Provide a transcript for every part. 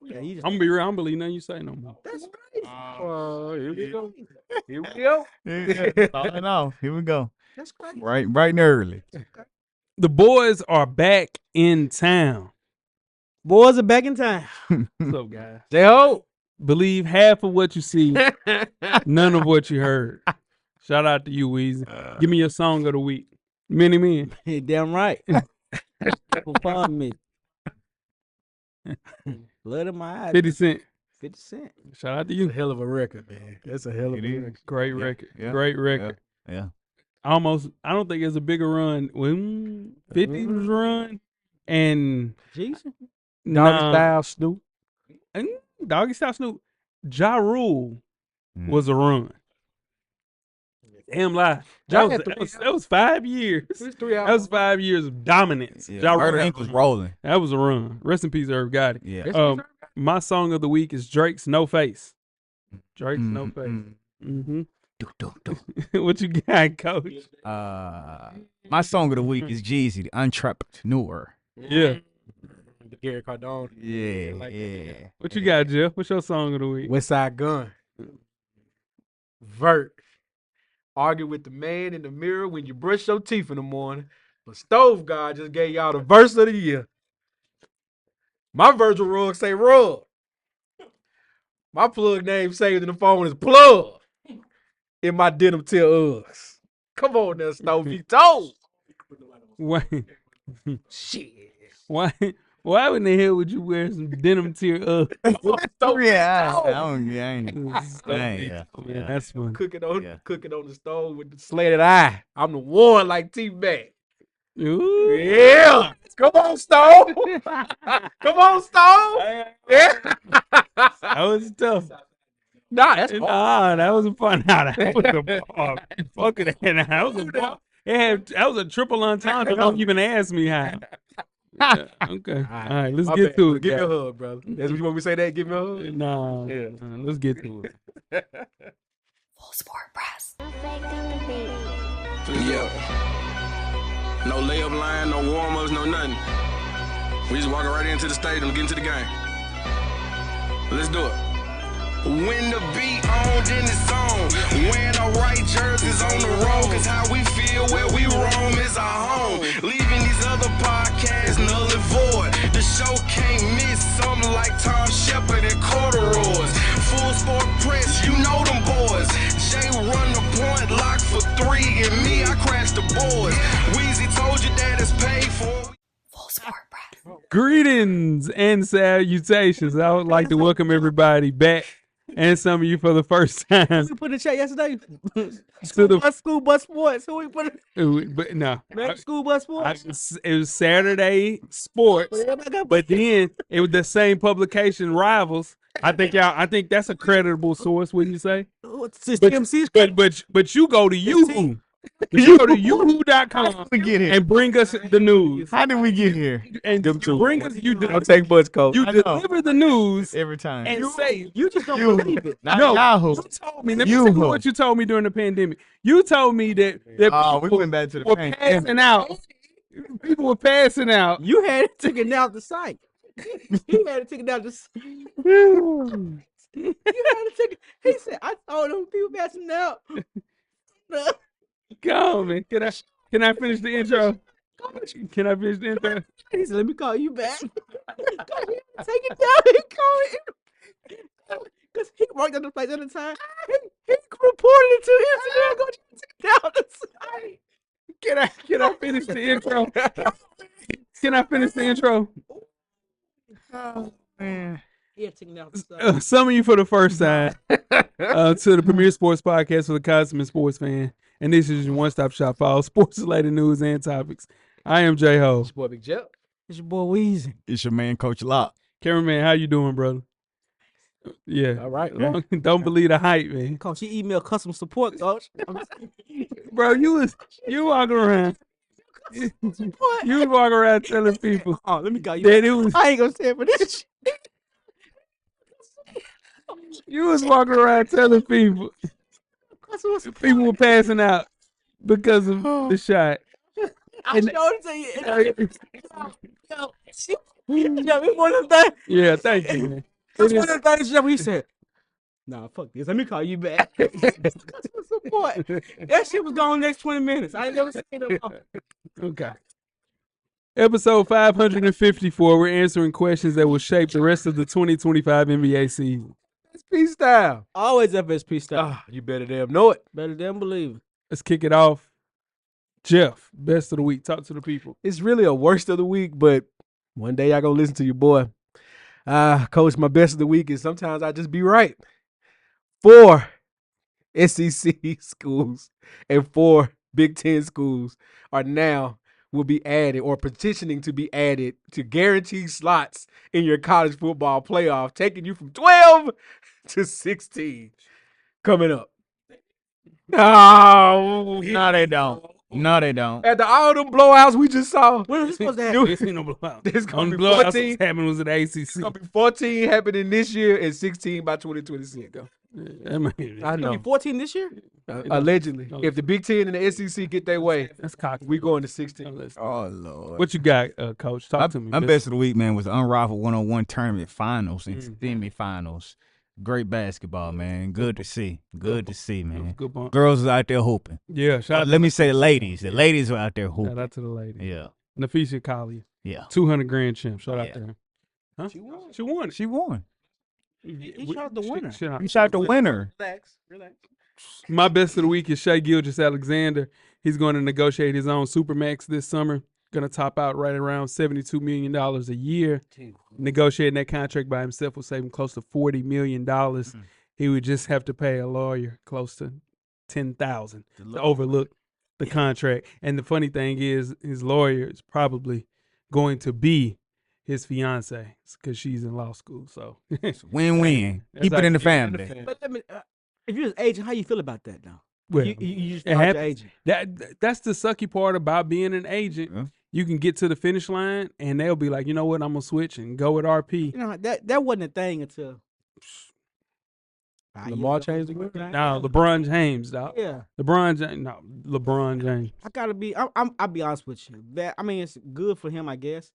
Yeah, I'm gonna be real. I don't believe nothing you say no more. That's crazy. Here we go. Here we go. I know. Here we go. That's crazy. Right and early. The boys are back in town. Boys are back in time. What's up, guys? J-Ho. Believe half of what you see, none of what you heard. Shout out to you, Weezy. Give me your song of the week. Many Men. Hey, damn right. Find me. Blood in my eyes. 50 Cent. 50 Cent. Shout out to It's you. a hell of a record, man. That's a hell of It a is. record. Great record. Yeah. Great record. Yeah. I don't think it's a bigger run when 50 was run and Jesus. Doggy Style Snoop. Doggy Style Snoop. Ja Rule Mm. was a run. Damn lie. That was 5 years. It was 3 That hours. was 5 years of dominance. Yeah. Ja Murder Rule, Inc. was rolling. that was a run. Rest in peace, Irv Gotti. Yeah. My song of the week is Drake's No Face. Drake's No Face. Mm-hmm. What you got, Coach? My song of the week is Jeezy, the Entrepreneur. Yeah. The Gary Cardone. Yeah. What you got, Jeff? What's your song of the week? West Side Gun. Vert. Argue with the man in the mirror when you brush your teeth in the morning. But Stove God just gave y'all the verse of the year. My Virgil rug say rug. My plug name saved in the phone is Plug. In my denim till Uggs. Come on now, Stove. You told. Why? Shit. Why in the hell would you wear some denim tier up? Yeah. I ain't. Yeah, that's fun. Cooking on Yeah. the stove with the slanted eye. I'm the one like T-Mac. Ooh. Yeah. Come on, Stove. Come on, Stove. Yeah. That was tough. Nah, that's hard. Nah, that was a fun. Nah, that was a bar. Fuck it. That was a bar. That was a triple entendre. Don't even ask me how. Yeah, okay. All right, let's My get bad. to it. Give me a guys. hug, brother. That's what you want me to say that? Give me a hug? Nah, Yeah. let's get to it. Full Sport Press. Yeah. No layup line, no warm-ups, no nothing. We just walking right into the stadium, get into the game. Let's do it. When the beat on, then it's on. Wearing our right jerseys on the road, cause how we feel where we roam is our home. Leaving these other podcasts null and void. The show can't miss something like Tom Shepard and corduroys. Full Sport Press, you know them boys. Jay run the point, lock for 3, and me, I crash the boards. Weezy told you that it's paid for. Full Sport Press. Greetings and salutations. I would like to welcome everybody back and some of you for the first time. We put in the chat yesterday. the- School bus sports. Who we put in? But no, School bus sports. it was Saturday Sports, but then it was the same publication, Rivals. I think that's a creditable source. Wouldn't you say? Since But- TMC's But you go to Yahoo. You go to yahoo.com We get here. and bring us the news. How did we get here? And bring us Don't take butts, coach. you I know. deliver the news Every time. and say you just don't You. believe it. Not no. Yahoo. You told me. Let me You tell you ho. what you told me during the pandemic. You told me that Oh, we people went back to the were paint. passing out. People were passing out. You had it taken out the site. He had it taken out the site. You had it taken. He said, I told them people passing out. Go on, man. Can I finish the intro? Can I finish the intro? He said, let me call you back. Take it down and call it. Because he worked on the place at the time. He reported it to Instagram. Go take it down the site. Can I finish the intro? Can I finish the intro? Oh, man. He had taken out the site. Some of you for the first time to the premier sports podcast for the consummate sports fan. And this is your one-stop shop for all sports-related news and topics. I am J-Ho. It's boy Big Jeff. It's your boy Weezy. It's your man, Coach Locke. Cameraman, how you doing, brother? Yeah. All right. Don't believe the hype, man. Coach, he emailed customer support, coach. Bro, you walking around. You was walking around telling people Oh, let me call you that back. it was I ain't gonna stand for this. you was walking around telling people Customer support. people were passing out because of the shot. I showed it to you. Yo, we one of them things. Yeah, thank you, man. That's one of the things that we said. Nah, fuck this. Let me call you back. Customer support. That shit was gone next 20 minutes. I ain't never seen them. Okay. Episode 554. We're answering questions that will shape the rest of the 2025 NBA season. FSP style. Always FSP stuff. You better damn know it. Better than believe it. Let's kick it off. Jeff, best of the week. Talk to the people. It's really a worst of the week, but one day y'all gonna listen to your boy. Coach, my best of the week is sometimes I just be right. 4 SEC schools and 4 Big Ten schools will be added or petitioning to be added to guaranteed slots in your college football playoff, taking you from 12 to 16 coming up. No, they don't. No, they don't. After all them blowouts we just saw, When is this supposed to happen? This ain't no blowout. There's gonna Only be blowout 14. happened was at the ACC. It's gonna be 14 happening this year and 16 by 2026. I mean, I know. 14 this year? Allegedly, if the Big Ten and the SEC get their way, that's cocky. we going to 16. Oh, Lord. What you got, Coach? Talk to me. My best of the week, man, was the Unrivaled 101 Tournament Finals and semifinals. Great basketball, man. Good to see. Good to see, man. Good point. Girls was out there hooping. Yeah, shout out. Let me say the ladies. The ladies were out there Shout hooping. out to the lady. Yeah. Nafisha Collier, Yeah. 200 grand champ. Shout out Yeah. to her. Huh? She won. She won. He shot the winner. You shot the winner. Relax. My best of the week is Shai Gilgeous-Alexander. He's going to negotiate his own Supermax this summer. Going to top out right around $72 million a year. Negotiating that contract by himself will save him close to $40 million. He would just have to pay a lawyer close to $10,000 to overlook the contract. And the funny thing is, his lawyer is probably going to be his fiance because she's in law school. So Win-win. Keep it in the family. But let me, if you're his agent, how you feel about that now? well, You just it fired your happens. agent. That's the sucky part about being an agent. Yeah. You can get to the finish line and they'll be like, you know what, I'm gonna switch and go with RP. You know that wasn't a thing until Lamar changed the game? No, LeBron James, dog. Yeah, LeBron James. I gotta be. I'll be honest with you. That I mean, it's good for him, I guess.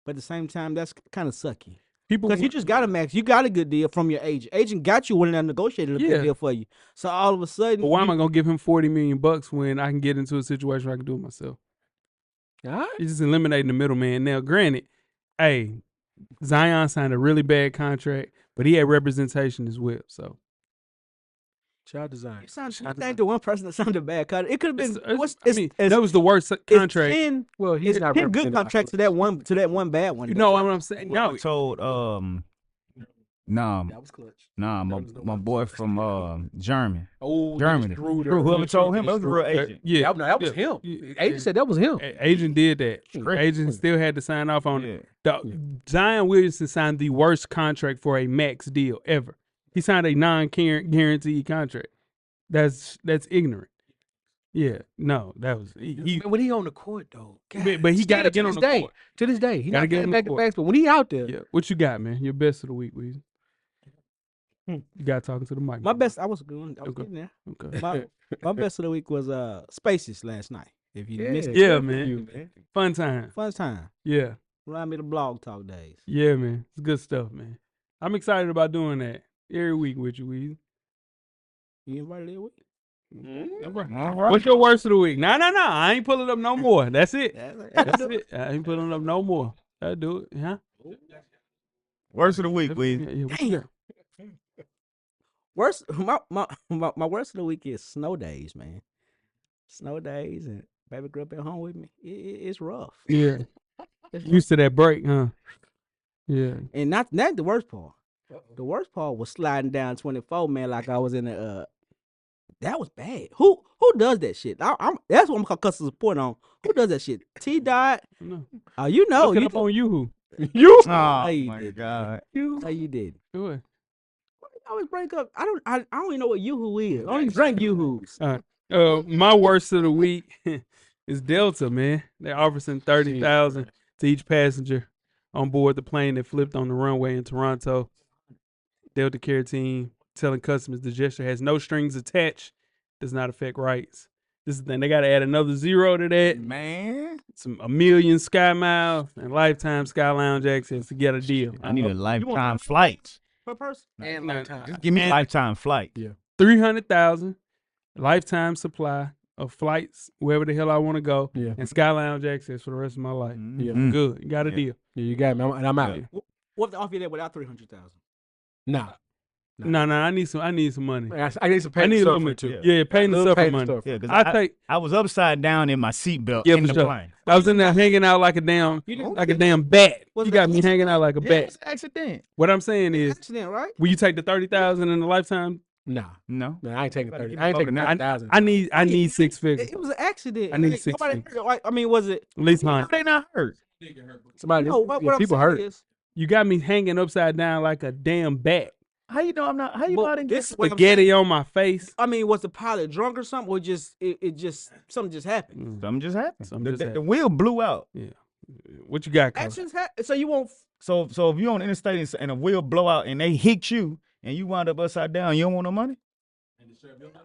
But at the same time, that's kind of sucky. People, Because you just got a max. You got a good deal from your agent. Agent got you one that negotiated a Yeah. good deal for you. So all of a sudden, but why am I gonna give him $40 million when I can get into a situation where I can do it myself? All You're just eliminating the middleman. Now, granted, hey, Zion signed a really bad contract, but he had representation as well. So Child design. you ain't the one person that signed a bad contract. It could have been. that was the worst contract. Well, he's It's not 10 good represented. contracts to that one bad one. You know what I'm saying? I No, told That was clutch. my boy from Germany. Oh, Germany. Drew, Whoever told him, that was a real agent. yeah, that was him. yeah. Agent said that was him. Agent did that. Straight. Agent still had to sign off on it. Yeah. Zion Williamson signed the worst contract for a max deal ever. He signed a non-guaranteed contract. That's ignorant. Yeah, no, that was he. When he on the court though, But he got to get on the court. To this day, he Gotta not get on getting the back to court. backs, but when he out there, Yeah, what you got, man? Your best of the week, Weezy. You got talking to the mic. My best. I was going. I was Okay. getting there. Okay. My best of the week was Spaces last night. If you missed it, Yeah, man. Fun time. fun time. Yeah. Remind me of the blog talk days. Yeah, man. It's good stuff, man. I'm excited about doing that every week with you, Weezy. You invited every week. All right. What's your worst of the week? No. I ain't pulling up no more. That's it. That's it. I ain't pulling up no more. I'll do it. Huh? Worst of the week, Weezy. Yeah, what you got? Worst. My worst of the week is snow days, man. Snow days and baby grew up at home with me. It's rough. Yeah. It's Used to that break, huh? Yeah. And not the worst part. The worst part was sliding down 24, man, like I was in a that was bad. Who does that shit? That's what I'm called customer support on. Who does that shit? T Dot. No. You know. Look it You up on Yoo-Hoo. you. Oh, you my did. God. No, you did. Do it. I always break up. I don't even know what Yoo-Hoo is. I don't even drink Yoo-Hoos. My worst of the week is Delta, man. They offer some $30,000 to each passenger on board the plane that flipped on the runway in Toronto. Delta Care team telling customers the gesture has no strings attached, does not affect rights. This is the thing. They got to add another zero to that. Man. A million Sky Miles and lifetime Sky Lounge access to get a deal. I need a lifetime flight. per person. And No, lifetime. Just give me lifetime flight. Yeah. 300,000 lifetime supply of flights wherever the hell I want to go, Yeah. and Sky Lounge access for the rest of my life. Yeah. I'm good. You got a deal. Yeah, you got me. I'm out. Yeah. What if they offer you that without 300,000? Nah. No, I need some money. I need some I need a little bit bit too. Yeah, paying the Little suffer pay the money. suffer. Yeah, because I take. I was upside down in my seatbelt Yeah, in for the sure. plane. I was in there hanging out like a damn bat. What's You got me hanging out like a Yeah, bat. it's an accident. What I'm saying is, Accident, right? will you take the 30,000 in the lifetime? Nah. No. I ain't taking Better 30. give I ain't me taking more than 30,000. I need six figures. It was an accident. I need Like, 6 nobody figures. hurt. Like, I mean, was it? At least How 100. they not hurt? Somebody, No, what I'm people saying hurt. is, You got me hanging upside down like a damn bat. How you know I'm not? How you know But I didn't this get? is what I'm Spaghetti on my face. I mean, was the pilot drunk or something, or just it just something just happened? Something just happened. Something The, just the- the happened. wheel blew out. Yeah. What you got, Cole? Actions happen. So you won't. So if you on the interstate and a wheel blow out and they hit you and you wind up upside down, you don't want no money? I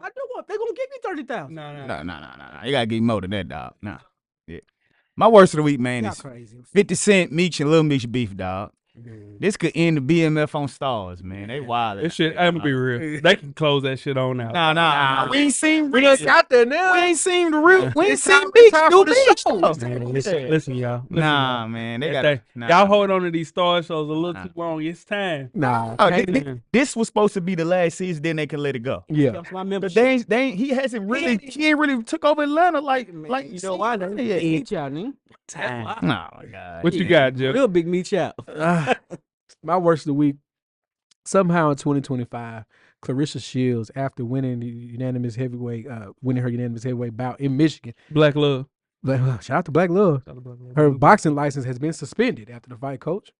do what they're gonna give me 30,000. No. You gotta give me more than that, dog. Nah. Yeah. My worst of the week, man, Y'all is crazy. 50 Cent, Meech, and Lil Meech beef, dog. This could end the BMF on Stars, man. They wild. This shit, I'm gonna be real. They can close that shit on out. Nah. We ain't seen. We done got there now. We ain't seen the real. We ain't It's seen time- Meech it's time do for the Meech. show. though. Man, listen, y'all. Listen, Nah, y'all. man. They That got thing- Y'all hold on to these star shows a little too long. It's time. Nah. Oh, can't- this was supposed to be the last season, then they can let it go. yeah. That's my But membership. they ain't, he hasn't really, he ain't really took over Atlanta like You know why? They yeah. eat y'all, nigga. Time. Oh my God. What you got, Jeff? Real big meat out. My worst of the week. Somehow in 2025, Clarissa Shields, after winning the unanimous heavyweight, winning her unanimous heavyweight bout in Michigan, Black Love. shout out to Black Love. Her boxing license has been suspended after the fight coach,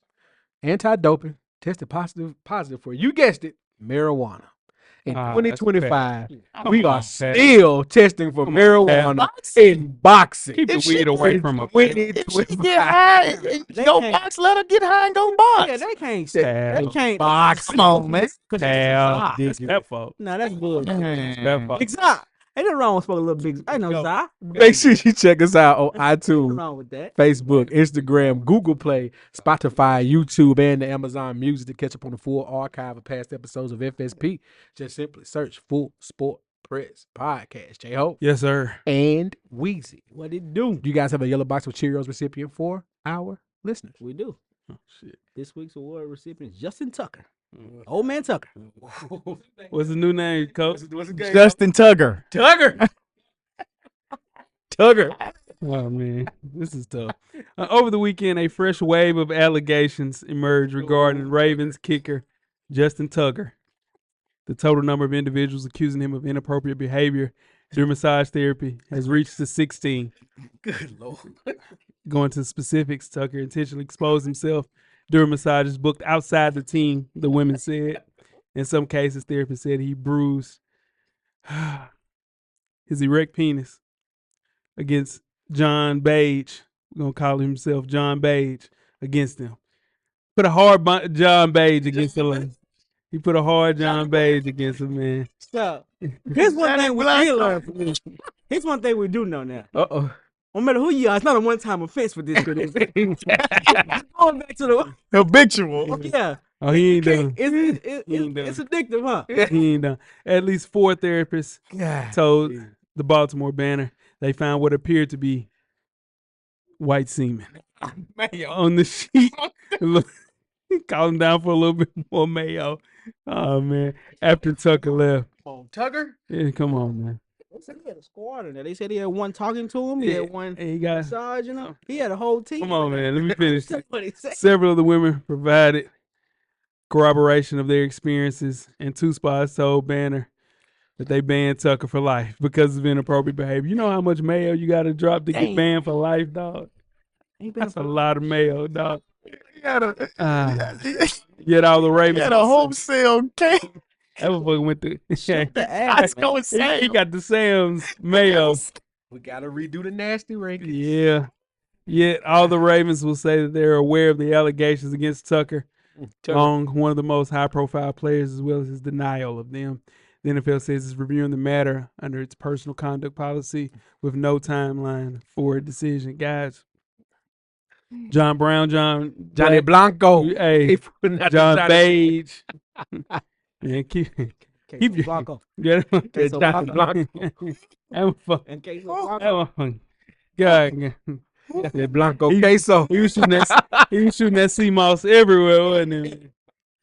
anti-doping, tested positive for, you guessed it, marijuana. In Ah, 2025, Come we on, are Pat. still testing for Come on, marijuana Pat. in boxing. Keep the If weed she- away from a If she get high, They go can't- box, let her get high and go box. Yeah, they can't. Tab. They can't. Box. Come on, man. Tab. That fault. Nah, that's good. That fault. Big Zah. Ain't nothing wrong with smoking a little big. I know Zah. Make sure you check us out on Nothing iTunes, wrong with that. Facebook, Instagram, Google Play, Spotify, YouTube, and the Amazon Music to catch up on the full archive of past episodes of FSP. Just simply search Full Sport Press Podcast. J-Ho Yes, sir. and Weezy. What it do? Do you guys have a yellow box with Cheerios recipient for our listeners? We do. Oh, shit. This week's award recipient is Justin Tucker. Old man Tucker. What's the new name, Coach? Justin Tugger. Tugger. Tugger. Oh man, this is tough. Over the weekend, a fresh wave of allegations emerged regarding Ravens kicker Justin Tucker. The total number of individuals accusing him of inappropriate behavior during massage therapy has reached to 16. Good Lord. Going to specifics, Tucker intentionally exposed himself during massages booked outside the team, the women said. In some cases, therapists said he bruised his erect penis against John Bage. We're going to call himself John Bage against him. Put a hard John Bage against the lady. He put a hard John Bage against him, man. So, here's one thing we did learn from this. Here's one thing we do know now. Uh-oh. No matter who you are, it's not a one-time offense for this. Going back to the Habitual. yeah. Oh, he ain't done. It's addictive, huh? He ain't done. At least 4 therapists told the Baltimore Banner they found what appeared to be white semen on the sheet. Look, called him down for a little bit more mayo. Oh man! After Tucker left, Come on, Tugger. yeah, come on, man. They said he had a squad in there. They said he had one talking to him. He had one Hey, you got. massaging him. He had a whole team. Come on, man. Let me finish. That's what he said. Several of the women provided corroboration of their experiences, and 2 spots told Banner that they banned Tucker for life because of inappropriate behavior. You know how much mayo you got to drop to get Dang. banned for life, dog? Ain't been That's a lot of mayo, dog. Got Yet all the Ravens. a wholesale cake. That motherfucker went to. the ass. I was he saying. got the Sam's mayo. We got to redo the nasty rankings. Yeah. Yet all the Ravens will say that they're aware of the allegations against Tucker, among one of the most high-profile players, as well as his denial of them. The NFL says it's reviewing the matter under its personal conduct policy with no timeline for a decision. Guys, John Brown, Johnny Blanco. hey, He putting out the John Johnny- Page, Yeah, keep Queso your Blanco. yeah. Queso Johnny Blanco. Blanco. That was fun. And queso That Blanco. was fun. God, The Blanco He- queso. he was shooting that sea moss everywhere, wasn't he?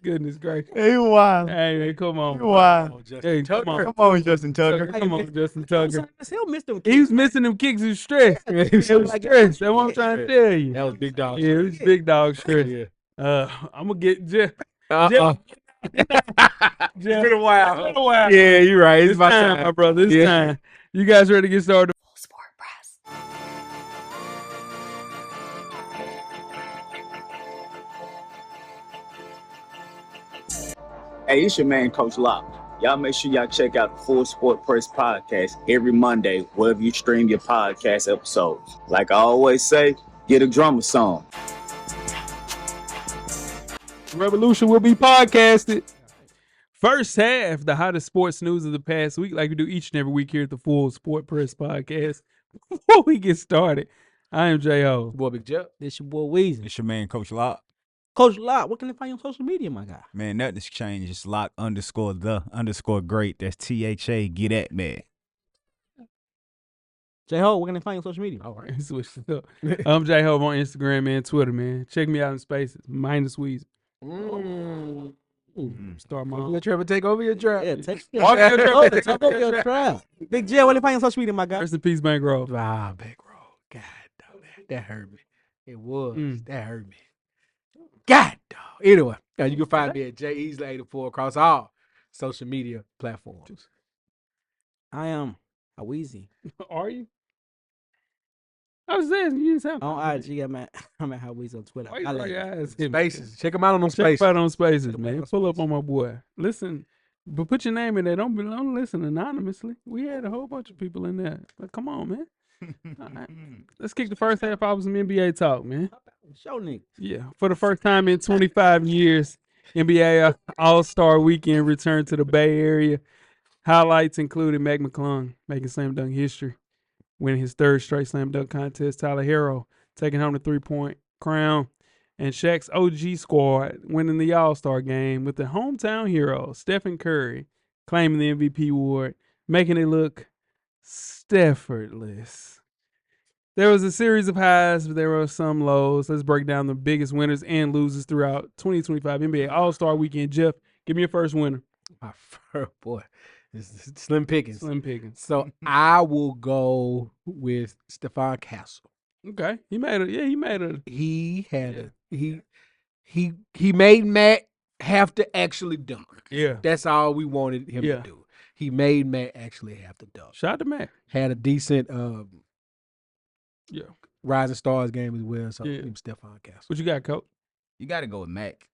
Goodness gracious. Hey, wild. Hey, man, come on. Wild. Hey, come on. Come on, Justin Tucker. Come on, Justin Tucker. He'll miss them He was missing them kicks of stress. It was Like, stress. That's what I'm trying to tell you. That was big dog. Yeah, it was big dog stress. Yeah. I'm gonna get Jeff. Uh-uh. Jeff. Been a while. Been a while. Yeah, you're right. It's It's my time, time. my brother. It's Yeah. time. You guys ready to get started? Full Sport Press. Hey, it's your man, Coach Locke. Y'all make sure y'all check out the Full Sport Press podcast every Monday, wherever you stream your podcast episodes. Like I always say, get a drummer song. Revolution will be podcasted. First half, the hottest sports news of the past week, like we do each and every week here at the Full Sport Press podcast. Before we get started, I am J.O. Boy, Big Jeff. This your boy Weezy. It's your man, Coach Lock. Coach Locke, what can they find you on social media, my guy? Man, nothing's changed. It's Lock_the_great. That's THA. Get at man. J-Ho, what can they find you on social media? All right, switch it up. I'm J.O. on Instagram and Twitter, man. Check me out in spaces, minus Weezy. Start my Your Trevor, take over your trap. Yeah, take Walk your trap. Take over your trap. Big J, what they find you on social media, my guy? Rest in peace, Bankroll. Ah, back row. God, dog, that hurt me. It was. That hurt me. God, dog. Anyway, you can find me at JEasley84 across all social media platforms. I am a Weezy. Are you? I was saying, you didn't sound. On IG, I'm at Weezy on Twitter. Why you I throw like your it. ass in? Spaces. Check them out on them Check spaces. out on Spaces, Check 'em out man. on Pull up Spaces. on my boy. Listen, but put your name in there. Don't listen anonymously. We had a whole bunch of people in there. But come on, man. All right. Let's kick the first half off with some NBA talk, man. Show niggas. Yeah, for the first time in 25 years, NBA All-Star Weekend returned to the Bay Area. Highlights included Mac McClung making slam dunk history, winning his third straight slam dunk contest. Tyler Herro taking home the three-point crown, and Shaq's OG squad winning the All-Star game with the hometown hero Stephen Curry claiming the MVP award, making it look effortless. There was a series of highs, but there were some lows. Let's break down the biggest winners and losers throughout 2025 NBA All-Star Weekend. Jeff, give me your first winner. My first boy. It's Slim Pickens. Slim Pickens. So I will go with Stephon Castle. Okay, he made a. He had he made Matt have to actually dunk. Yeah. That's all we wanted him Yeah. to do. He made Matt actually have to dunk. Shout out to Mac. Had a decent Yeah. Rising Stars game as well. So Yeah. him Stephon Castle. What you got, Coach? You got to go with Mac.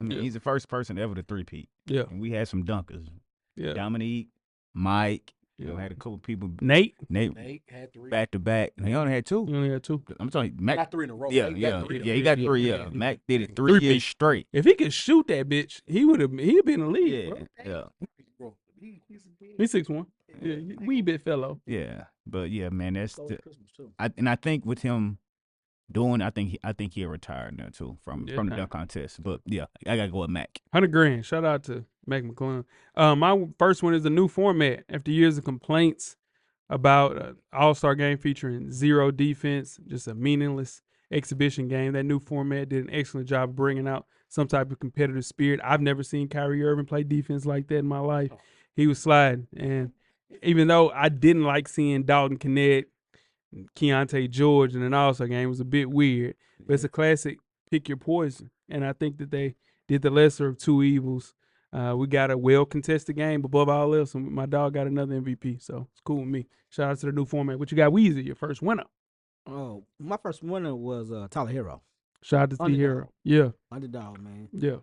I mean, Yeah. he's the first person ever to three-peat. Yeah. And we had some dunkers. Yeah. Dominique, Mike. You know, Yeah. had a couple people. Nate. Nate Nate had three. back to back. And he only had two. You only had two. I'm talking Mac. Not three in a row. Yeah, Nate yeah, got three. yeah. He got three. Yeah, Mac did it 3 Three-peat. years straight. If he could shoot that bitch, he'd be in the league. Yeah, Bro. yeah, He's 6'1". Yeah, wee bit fellow. yeah. But yeah, man, that's Stole the, Christmas too. I think with him doing, I think he'll retire now too from Yeah. the dunk contest. But yeah, I gotta go with Mac. $100,000. Shout out to Mac McClung. My first one is the new format. After years of complaints about an All-Star game featuring zero defense, just a meaningless exhibition game, that new format did an excellent job of bringing out some type of competitive spirit. I've never seen Kyrie Irving play defense like that in my life. He was sliding. And even though I didn't like seeing Dalton Connect and Keontae George in an All-Star game, it was a bit weird. But it's a classic pick your poison. And I think that they did the lesser of two evils. We got a well-contested game above all else, and my dog got another MVP, so it's cool with me. Shout out to the new format. What you got, Weezy, your first winner? Oh, my first winner was Tyler Herro. Shout out to T Underdog. Hero. Yeah, Underdog, man. yeah.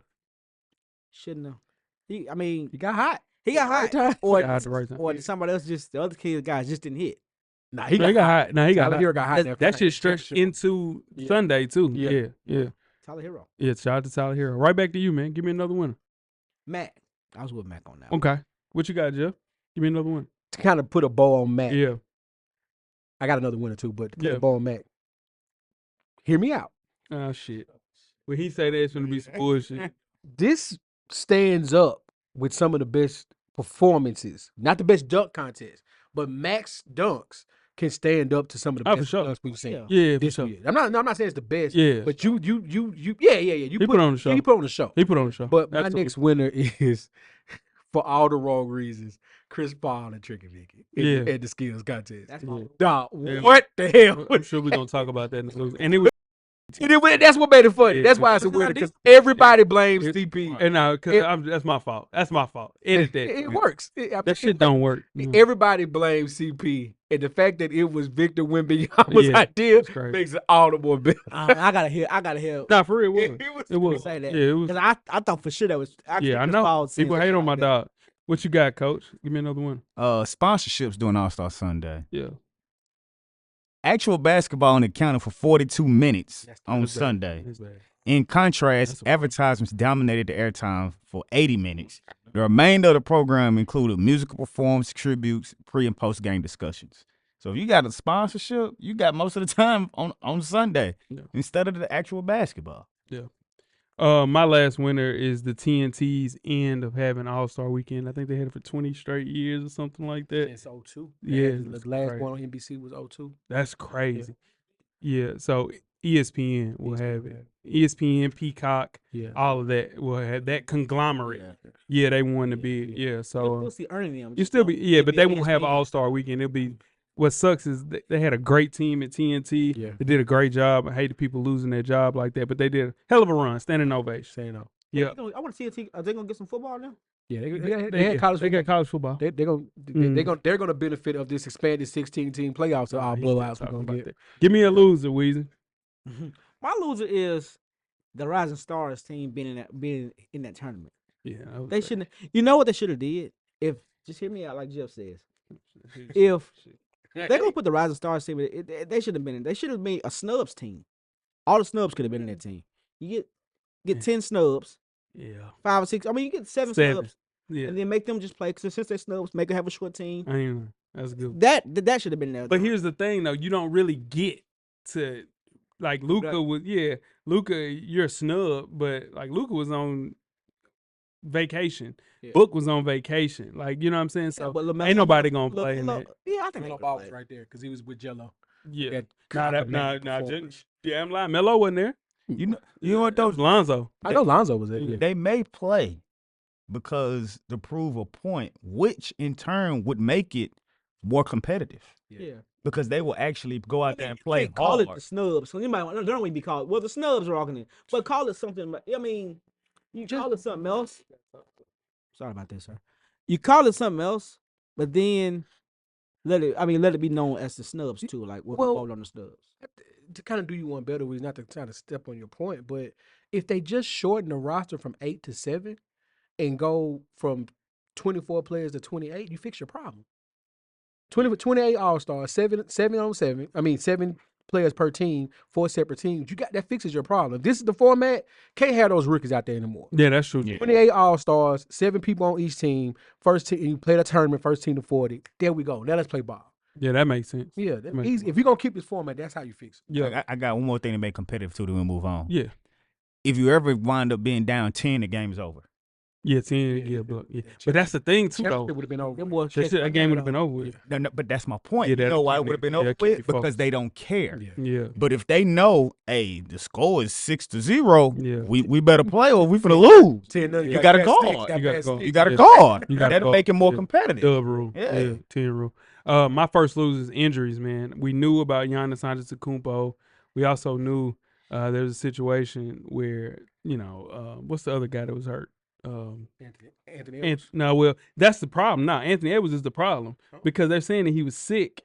Shouldn't have. He got hot. He got hot. Right Or, Shout out to right time. or somebody else the other guys just didn't hit. Nah, he No, got hot. hot. No, he got Tyler hot. Hero got hot. That shit stretched into Yeah. Sunday, too. Yeah. Yeah, yeah. Tyler Herro. Yeah, shout out to Tyler Hero. Right back to you, man. Give me another winner. Mac. I was with Mac on that. Okay. What you got, Jeff? Give me another one. To kind of put a bow on Matt. Yeah. I got another winner too, but to put Yeah. a bow on Matt. Hear me out. Oh, shit. When he say that, it's going to be some bullshit. This stands up with some of the best performances. Not the best dunk contest, but Max dunks can stand up to some of the for best sure. dunks we've seen. Yeah, for This sure. year. I'm not saying it's the best. Yeah. But you You He put on the show. He put on the show. He put on the show. But my Absolutely. next winner is, for all the wrong reasons, Chris Paul and Tricky Vicky at the skills contest. That's my Dog, Yeah. what the hell? I'm sure we're gonna talk about that in the news. And it was That's what made it funny. Yeah. That's why it's a winner, because everybody blames CP. and now that's my fault. That's my fault. Edit that. It works. That shit don't work. Everybody blames CP, and the fact that it was Victor Wembanyama's Yeah, idea it's crazy. makes it all the more better. I gotta hear. Nah, for real, it It was. was It was. Say that. Yeah, it was. Because I thought for sure that was. Yeah, I Chris know. Paul said People something hate on my like that. dog. What you got, Coach? Give me another one. Sponsorships during All-Star Sunday. Yeah. Actual basketball only accounted for 42 minutes on That's bad. Sunday. That's bad. In contrast, That's a problem. advertisements dominated the airtime for 80 minutes. The remainder of the program included musical performance, tributes, pre- and post-game discussions. So if you got a sponsorship, you got most of the time on Sunday instead of the actual basketball. My last winner is the TNT's end of having All-Star Weekend. I think they had it for 20 straight years or something like that. It's 02. Yeah, The that's last crazy. one on NBC was 02. That's crazy. Yeah, so ESPN will have it. ESPN, Peacock, Yeah. all of that will have that conglomerate. Yeah, they won the bid. Yeah, so You'll see earning them. you still be but they It'll be won't have ESPN. All-Star Weekend. It'll be what sucks is they had a great team at TNT. Yeah. They did a great job. I hate the people losing their job like that, but they did a hell of a run, standing ovation. Saying no. Yeah, I want to see a team. Are they gonna get some football now? Yeah, they had college. They got college football. They're gonna benefit of this expanded 16-team playoffs of all He's blowouts we're talking gonna about get. that. Give me a loser, Weezy. My loser is the Rising Stars team being in that tournament. Yeah, They shouldn't. You know what they should have did? If just hear me out, like Jeff says. If they're gonna put the Rising Stars team, they should have been in. They should have made a snubs team. All the snubs could have been in that team. You get 10 snubs, Yeah, 5 or 6. I mean, you get seven Seven. snubs, yeah. and then make them just play. Because since they're snubs, make them have a short team. I ain't know. That's good. That should have been there. But here's the thing, though. You don't really get to like Luca was. Yeah, Luca, you're a snub, but like Luca was on vacation. Yeah. Book was on vacation. Like you know what I'm saying. So but LaMelo- ain't nobody gonna Lo- play in Lo- that. Yeah, I think Melo they Ball could was play. right there because he was with Jello. Yeah, That nah, commanding performance. yeah, I'm lying. Melo wasn't there. You know what That was Lonzo. I know Lonzo was there. Yeah. They may play because to prove a point, which in turn would make it more competitive Yeah. because they will actually go out there and play Can't call hard. it the snubs. So you might they don't even be called. Well, the snubs are all in it, but call it something. I mean, you call it something else. Sorry about that, sir. You call it something else, but then let it be known as the snubs too. Like we'll vote on the snubs. To kind of do you one better, was not to try to step on your point, but if they just shorten the roster from 8 to 7 and go from 24 players to 28, you fix your problem. 28 All-Stars, 7 on 7. I mean, 7 players per team, 4 separate teams. That fixes your problem. If this is the format, can't have those rookies out there anymore. Yeah, that's true. 28 All-Stars, 7 people on each team. First team, you play the tournament, first team to 40. There we go. Now let's play ball. Yeah, that makes sense. Yeah, that's Makes easy. If you're gonna keep this format, that's how you fix it. Yeah, I got one more thing to make competitive too, then we'll move on. yeah, If you ever wind up being down 10, the game's over. yeah. 10, yeah, but that's the thing too, though. Championship would have been over. Them boys That game would have been over with. No, but that's my point. Yeah, You know why it keep would have been yeah, over keep you with? Because focused. they don't care. Yeah. Yeah, But if they know, hey, the score is 6-0, Yeah. we better play or we finna lose. 10-0, You got a bad guard. sticks, You got bad a guard. sticks. You got a Yeah. card. You gotta That'll go. make it more Yeah. competitive. dub rule. Yeah. Yeah, 10 rule. My first loser is injuries, man. We knew about Giannis Antetokounmpo. We also knew there was a situation where what's the other guy that was hurt? Anthony Edwards. Well, that's the problem. Now, Anthony Edwards is the problem because they're saying that he was sick,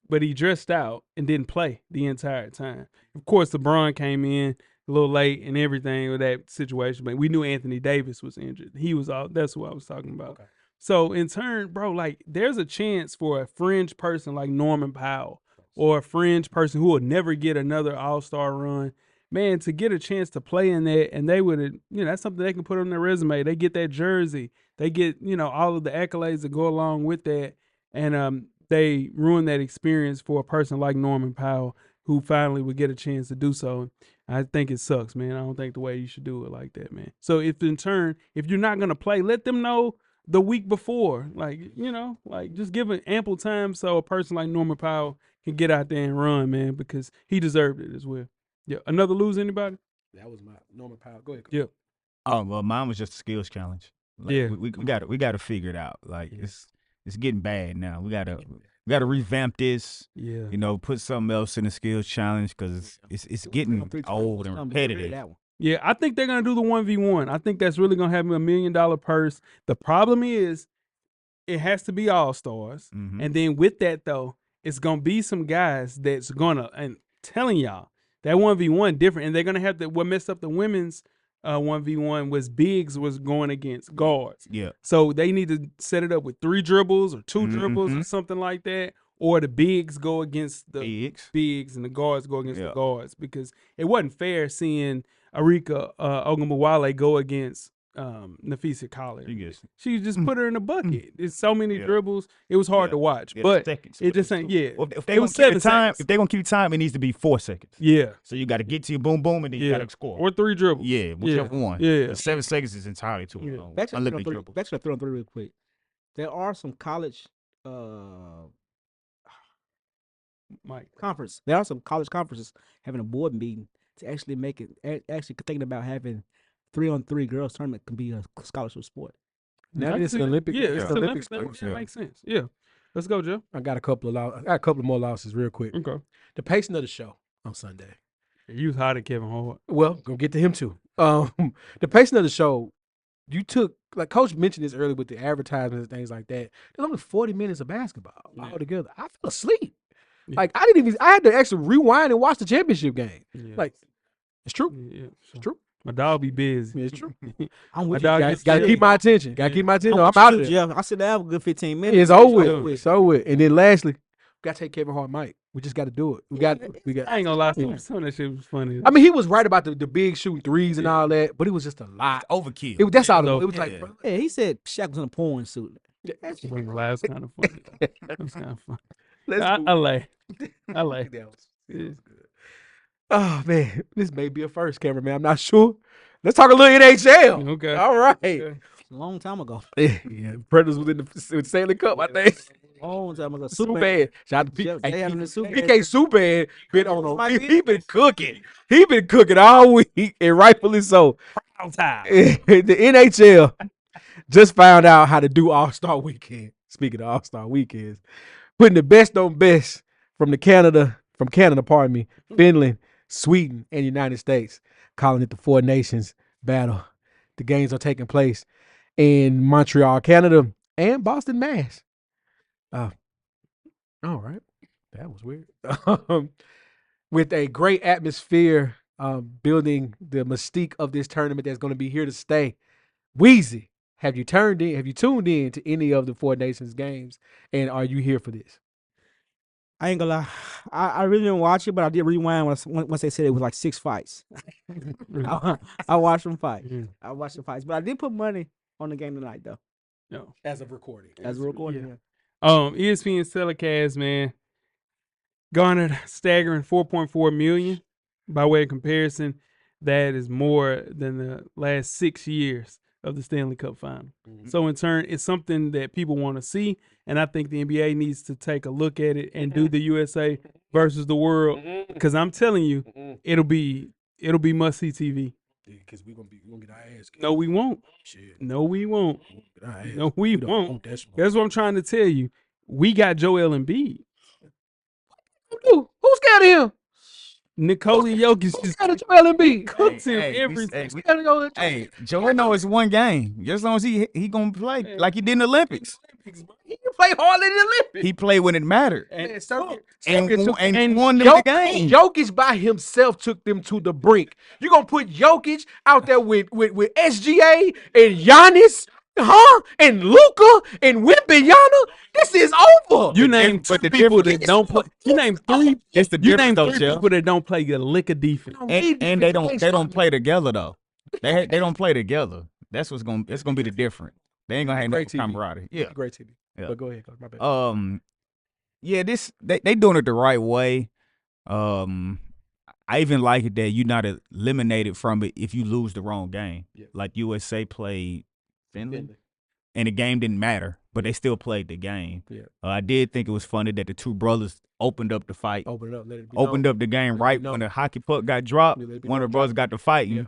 but he dressed out and didn't play the entire time. Of course, LeBron came in a little late and everything with that situation, but we knew Anthony Davis was injured. He was out. That's what I was talking about. Okay. So, in turn, bro, like, there's a chance for a fringe person like Norman Powell or a fringe person who will never get another All-Star run, man, to get a chance to play in that, and they would, that's something they can put on their resume. They get that jersey. They get, all of the accolades that go along with that, and they ruin that experience for a person like Norman Powell who finally would get a chance to do so. I think it sucks, man. I don't think the way you should do it like that, man. So if in turn, if you're not gonna play, let them know the week before. Like, like just give it ample time so a person like Norman Powell can get out there and run, man, because he deserved it as well. Yeah. Another lose, anybody? That was my Norman Powell. Go ahead. Yeah. Oh well, mine was just a skills challenge. Like, Yeah. we got to figure it out. Like it's getting bad now. We gotta revamp this. Yeah. Put something else in the skills challenge because it's getting old and repetitive. Yeah, I think they're gonna do the 1v1. I think that's really gonna have $1 million purse. The problem is, it has to be all-stars, and then with that though, it's gonna be some guys that's gonna, and telling y'all that 1v1 different, and they're gonna have to. What messed up the women's 1v1 was Biggs was going against guards. Yeah. So they need to set it up with 3 dribbles or 2 dribbles or something like that, or the Bigs go against the Bigs and the guards go against the guards, because it wasn't fair seeing Arika Ogunbowale go against Nafisa Collier. She just put her in the bucket. It's so many dribbles. It was hard to watch, but it just ain't. Yeah, well, if they're gonna keep time, it needs to be 4 seconds. Yeah. So you got to get to your boom boom, and then you got to score. Or 3 dribbles. Yeah, whichever one. Yeah. 7 seconds is entirely too long. Back to the 3-on-3 real quick. There are some college conference. There are some college conferences having a board meeting to actually make it. Actually thinking about having 3-on-3 girls tournament can be a scholarship sport. Now it's the Olympic. Yeah, it's the Olympics. Olympics. That makes sense. Yeah. Let's go, Joe. I got a couple of more losses real quick. Okay. The pacing of the show on Sunday. You was hot at Kevin Hart. Well, gonna get to him too. The pacing of the show, you took, like Coach mentioned this earlier with the advertisements and things like that. There's only 40 minutes of basketball altogether. I fell asleep. Yeah. Like I had to actually rewind and watch the championship game. Yeah. Like it's true. Yeah. It's true. My dog be busy. It's true. I'm with My you. dog Gotta keep my attention. Gotta keep my attention. I'm out of there. Yeah, I sit down for a good 15 minutes. It's over with. It's over with. And then lastly, we gotta take Kevin Hart Mike. We just gotta do it. We got. I ain't gonna lie, some of that shit was funny. I mean, he was right about the big shooting threes and all that, but it was just a lot. Overkill. That's all. So- It was like, bro, Yeah, he said Shaq was in a porn suit. That was kind of funny. That was kind of funny. let's I move. like. That was good. Oh man, this may be a first, cameraman. I'm not sure. Let's talk a little NHL. Okay. All right. Okay. A long time ago. Yeah, Predators was in the Stanley Cup, I think. Long time ago. Subban. Shout out to Jeff, they having the Subban. PK Subban been on Might a, be he been cooking. He been cooking all week, and rightfully so. The NHL just found out how to do All-Star Weekend. Speaking of All-Star Weekends, putting the best on best from Canada, pardon me, Finland, Sweden, and United States, calling it the Four Nations battle. The games are taking place in Montreal, Canada, and Boston, Mass. All right. That was weird. With a great atmosphere, building the mystique of this tournament that's going to be here to stay. Weezy, have you tuned in to any of the Four Nations games, and are you here for this? I ain't gonna lie. I really didn't watch it, but I did rewind once they said it was like 6 fights. I watched them fight. I watched the fights, but I did put money on the game tonight, though. No. As of recording. As a recording. Yeah. ESPN telecast, man, garnered staggering 4.4 million. By way of comparison, that is more than the last 6 years of the Stanley Cup final. So in turn, it's something that people want to see, and I think the NBA needs to take a look at it and do the USA versus the world, because I'm telling you, it'll be must-see TV. Because we're gonna get our ass kicked. No, we won't. Shit. No, we won't. Get our ass. No, we don't won't. want that smoke. That's what I'm trying to tell you. We got Joel Embiid. Who's scared of him? Nikola Jokic Who's just scared of Joel Embiid? cooks him every Scared of Joel Embiid? Hey, Joe know it's one game. Just as long as he gonna play like he did in the Olympics. He can play harder than the Olympics. He played when it mattered. Man, And won them the game. Jokic by himself took them to the brink. You gonna put Jokic out there with SGA and Giannis, and Luka and Wembanyama? This is over. You name but the people difference- that don't play. You name three. It's the You name difference though, three Jeff. people that don't play a lick of defense. And they don't play together though. They don't play together. That's what's gonna be the difference. They ain't gonna have no Great TV. camaraderie. Yeah. Great TV. Yeah. But go ahead, Coach. My bad. Yeah, they doing it the right way. I even like it that you're not eliminated from it if you lose the wrong game. Yeah. Like USA played Finland, and the game didn't matter, but they still played the game. Yeah. I did think it was funny that the two brothers opened up the fight, Open it up, let it be opened known. up the game Let it right be when known. the hockey puck got dropped. Yeah, let it be One of known, the brothers got to fighting. Yeah.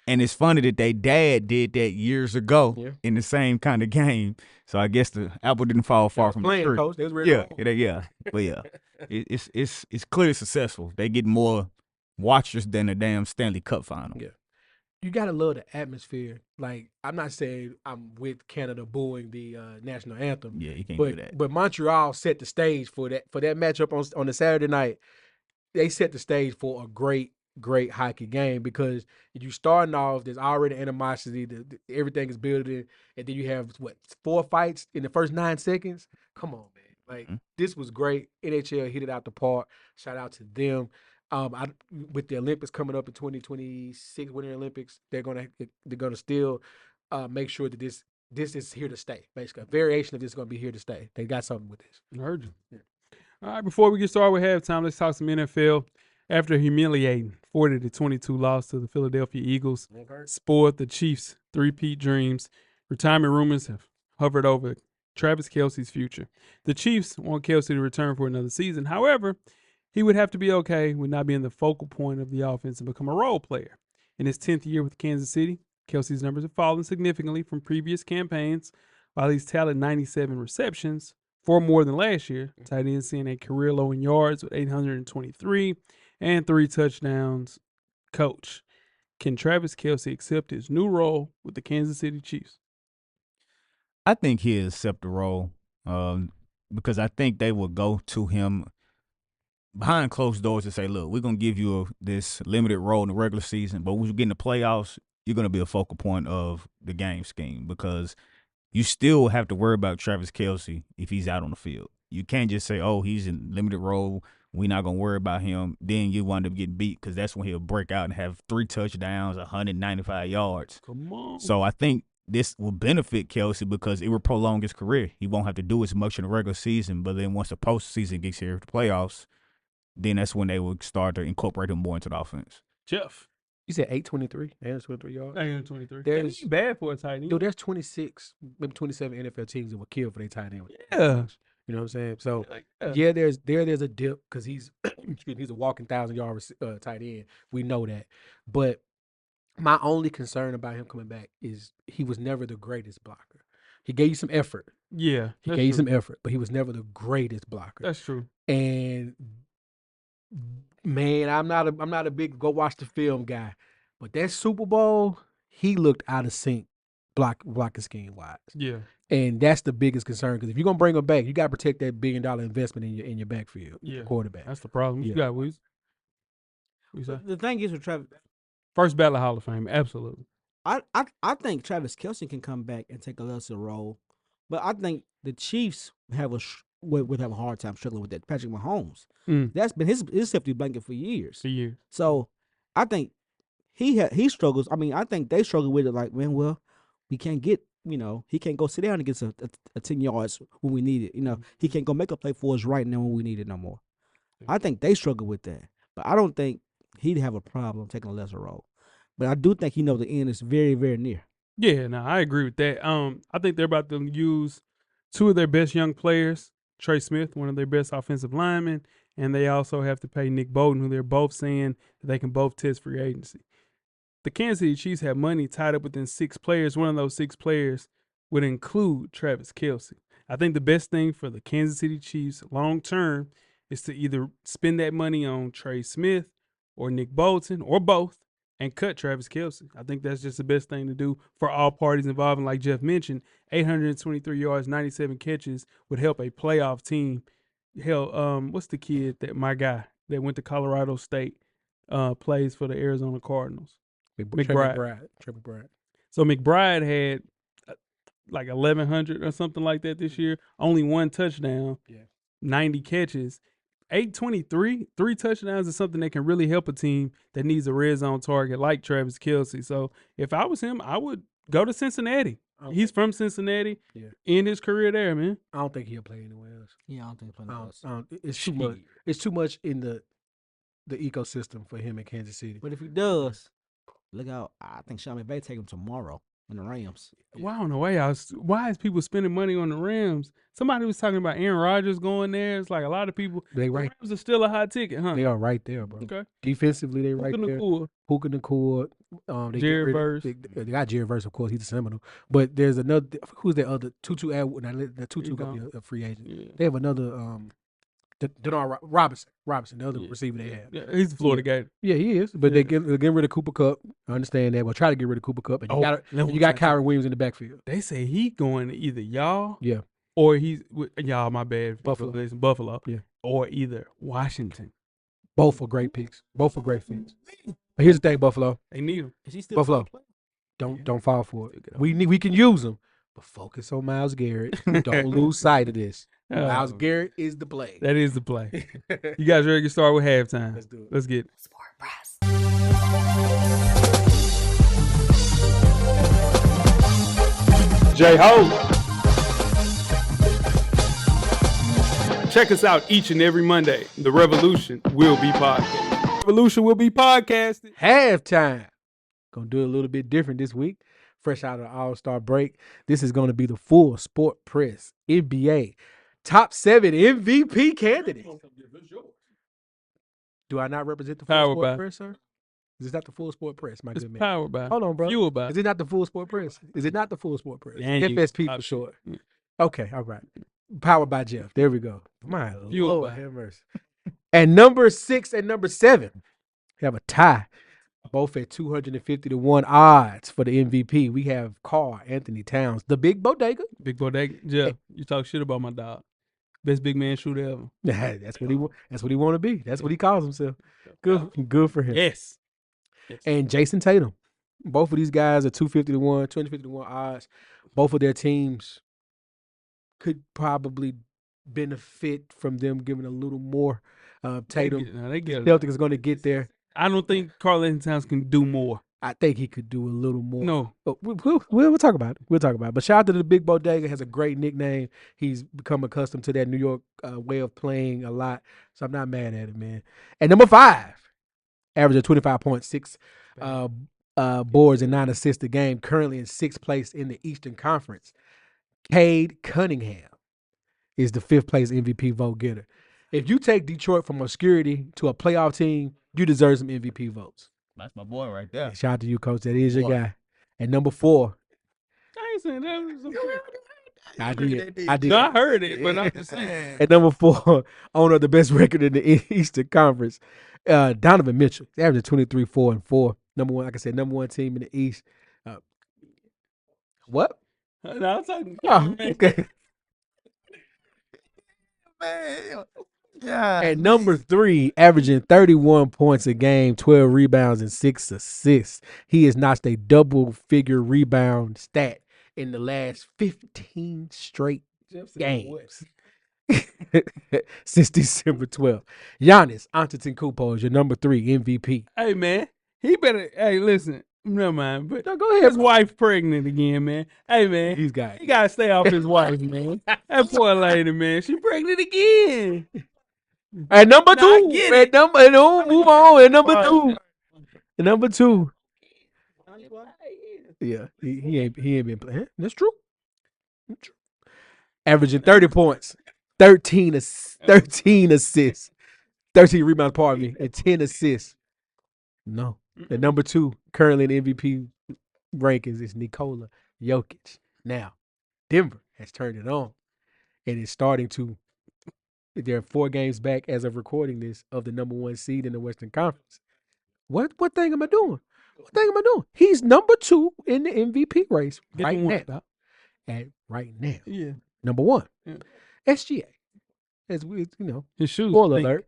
And it's funny that they dad did that years ago Yeah. in the same kind of game. So I guess the apple didn't fall far from the Playing tree. coach, they was ready to roll. Yeah. But yeah, it's clearly successful. They get more watchers than the damn Stanley Cup final. Yeah. You gotta love the atmosphere. Like, I'm not saying I'm with Canada booing the national anthem. Yeah, you can't do that. But Montreal set the stage for that matchup on the Saturday night. They set the stage for a great hockey game because you starting off, there's already animosity, everything is building, and then you have 4 fights in the first 9 seconds. Come on, man! Like this was great. NHL hit it out the park. Shout out to them. With the Olympics coming up in 2026, Winter Olympics, they're gonna still make sure that this is here to stay. Basically, a variation of this is gonna be here to stay. They got something with this. I heard you. Yeah. All right, before we get started with halftime, let's talk some NFL. After a humiliating 40-22 loss to the Philadelphia Eagles, spoiled the Chiefs' three-peat dreams, retirement rumors have hovered over Travis Kelce's future. The Chiefs want Kelce to return for another season. However, he would have to be okay with not being the focal point of the offense and become a role player. In his 10th year with Kansas City, Kelce's numbers have fallen significantly from previous campaigns. While he's tallied 97 receptions, 4 more than last year, tight end seeing a career low in yards with 823 and 3 touchdowns. Coach, can Travis Kelce accept his new role with the Kansas City Chiefs? I think he'll accept the role because I think they will go to him behind closed doors and say, look, we're going to give you this limited role in the regular season, but when you get in the playoffs, you're going to be a focal point of the game scheme because you still have to worry about Travis Kelce if he's out on the field. You can't just say, oh, he's in limited role, we're not going to worry about him. Then you wind up getting beat because that's when he'll break out and have 3 touchdowns, 195 yards. Come on. So I think this will benefit Kelce because it will prolong his career. He won't have to do as much in the regular season, but then once the postseason gets here, the playoffs, then that's when they will start to incorporate him more into the offense. Jeff. You said 823 yards? 823. There's That ain't bad for a tight end. Dude, there's 26, maybe 27 NFL teams that will kill for their tight end. Yeah. You know what I'm saying? So, yeah. there's a dip because he's he's a walking 1,000-yard tight end. We know that. But my only concern about him coming back is he was never the greatest blocker. He gave you some effort. Yeah. He gave you some effort, but he was never the greatest blocker. That's true. And man, I'm not a big go watch the film guy, but that Super Bowl, he looked out of sync, blocking scheme wise. Yeah. And that's the biggest concern because if you're gonna bring him back, you got to protect that $1 billion investment in your backfield. Yeah. Quarterback. That's the problem. Yeah. You got Weezy. The thing is with Travis, First ballot Hall of Fame, absolutely. I think Travis Kelce can come back and take a lesser role, but I think the Chiefs would have a hard time struggling with that. Patrick Mahomes, that's been his safety blanket for years. For years. So I think he struggles. I mean, I think they struggle with it. Like, man, well, we can't get. He can't go sit down and get a 10 yards when we need it. He can't go make a play for us right now when we need it no more. I think they struggle with that, but I don't think he'd have a problem taking a lesser role. But I do think the end is very, very near. Yeah, no, I agree with that. I think they're about to use 2 of their best young players, Trey Smith, one of their best offensive linemen, and they also have to pay Nick Bolton, who they're both saying that they can both test free agency. The Kansas City Chiefs have money tied up within 6 players. One of those 6 players would include Travis Kelce. I think the best thing for the Kansas City Chiefs long term is to either spend that money on Trey Smith or Nick Bolton or both and cut Travis Kelce. I think that's just the best thing to do for all parties involved. And like Jeff mentioned, 823 yards, 97 catches would help a playoff team. Hell, what's the kid my guy that went to Colorado State plays for the Arizona Cardinals? McBride. So McBride had like 1,100 or something like that this year. Only 1 touchdown, 90 catches. 823, 3 touchdowns is something that can really help a team that needs a red zone target like Travis Kelce. So if I was him, I would go to Cincinnati. He's from Cincinnati. Yeah. End his career there, man. I don't think he'll play anywhere else. Yeah, I don't think he'll play anywhere else. It's too much. It's too much in the the ecosystem for him in Kansas City. But if he does, look out. I think Sean McVay take him tomorrow in the Rams. Well, I don't know why is people spending money on the Rams? Somebody was talking about Aaron Rodgers going there. It's like a lot of people. They The right. Rams are still a hot ticket, huh? They are right there, bro. Okay. Defensively, they right there. Cool. Puka Nacua. They Jared get rid of- Verse. They got Jared Verse, of course. He's a Seminole. But there's another. Who's the other? Tutu Atwood. Now, the Tutu He gonna gone. be a free agent. Yeah. They have another. Denard Robinson, the other Yeah. receiver they have. Yeah, he's a Florida guy. Yeah, he is. But Yeah. they're getting rid of Cooper Kupp. I understand that. We'll try to get rid of Cooper Kupp. And you got Kyron Williams in the backfield. They say he going to either y'all. Yeah. Or he's y'all. My bad. Buffalo. Buffalo. Yeah. Or either Washington. Both are great picks. Both are great picks. But here's the thing, Buffalo. They need him. Is he still Buffalo. a player? Don't fall for it. We can use him, but focus on Myles Garrett. Don't lose sight of this. Myles Garrett is the play. That is the play. You guys ready to start with halftime? Let's do it. Let's get it. Sport Press. J-Ho. Check us out each and every Monday. The Revolution will be podcasted. Revolution will be podcasted. Halftime. Gonna do it a little bit different this week. Fresh out of the All-Star break. This is gonna be the full Sport Press NBA top 7 MVP candidates. Do I not represent the full Powered Sport by- Press, sir? Is this not the full Sport Press, my It's good man? powered by. Hold on, bro. Fueled by. Is it not the full Sport Press? Is it not the full Sport Press? And you- FSP for short. Okay, all right. Powered by Jeff. There we go. My Fueled Lord, by. have mercy. And number 6 and number 7 have a tie, both at 250 to 1 odds for the MVP. We have Carl Anthony Towns, the big bodega. Big bodega. Jeff, you talk shit about my dog. Best big man shooter ever. That's what he want to be. That's what he calls himself. Good for him. Yes. And Jason Tatum. Both of these guys are 250 to 1, 250 to 1 odds. Both of their teams could probably benefit from them giving a little more. Tatum, They get Celtics is going to get there. I don't think Karl Anthony Towns can do more. I think he could do a little more. No. But we'll talk about it. We'll talk about it. But shout out to the Big Bodega. Has a great nickname. He's become accustomed to that New York way of playing a lot. So I'm not mad at it, man. And number 5, average of 25.6 boards and 9 assists a game. Currently in 6th place in the Eastern Conference. Cade Cunningham is the 5th place MVP vote getter. If you take Detroit from obscurity to a playoff team, you deserve some MVP votes. That's my boy right there. Shout out to you, Coach. That is your Boy. guy. And number 4, I ain't saying that. I did. No, I heard it, but I'm just saying. At number 4, owner of the best record in the Eastern Conference, Donovan Mitchell. He's averaging 23, 4, and 4. Number 1, like I said, number 1 team in the East. What? No, I'm talking. Oh, okay. Man, yeah. At number 3, averaging 31 points a game, 12 rebounds, and 6 assists. He has notched a double-figure rebound stat in the last 15 straight games since December 12th. Giannis Antetokounmpo is your number 3 MVP. Hey, man. He better. Hey, listen. Never mind. But No, go ahead. his wife pregnant again, man. Hey, man. He's got He gotta stay off his wife, man. That poor lady, man. She pregnant again. At number Nah, I 2. get At it. number, no, move on. At number 2. At number 2. Yeah, he ain't been playing. That's true. That's true. Averaging 30 points, 13 assists, 13 rebounds, pardon me, and 10 assists. No. At number 2, currently in the MVP rankings, is Nikola Jokic. Now, Denver has turned it on and is starting to. They're 4 games back as of recording this of the number 1 seed in the Western Conference. What thing am I doing? He's number 2 in the MVP race Get right the one, now. dog. And right now, Yeah. number 1, Yeah. SGA. As we, His shoes. spoiler stink. alert,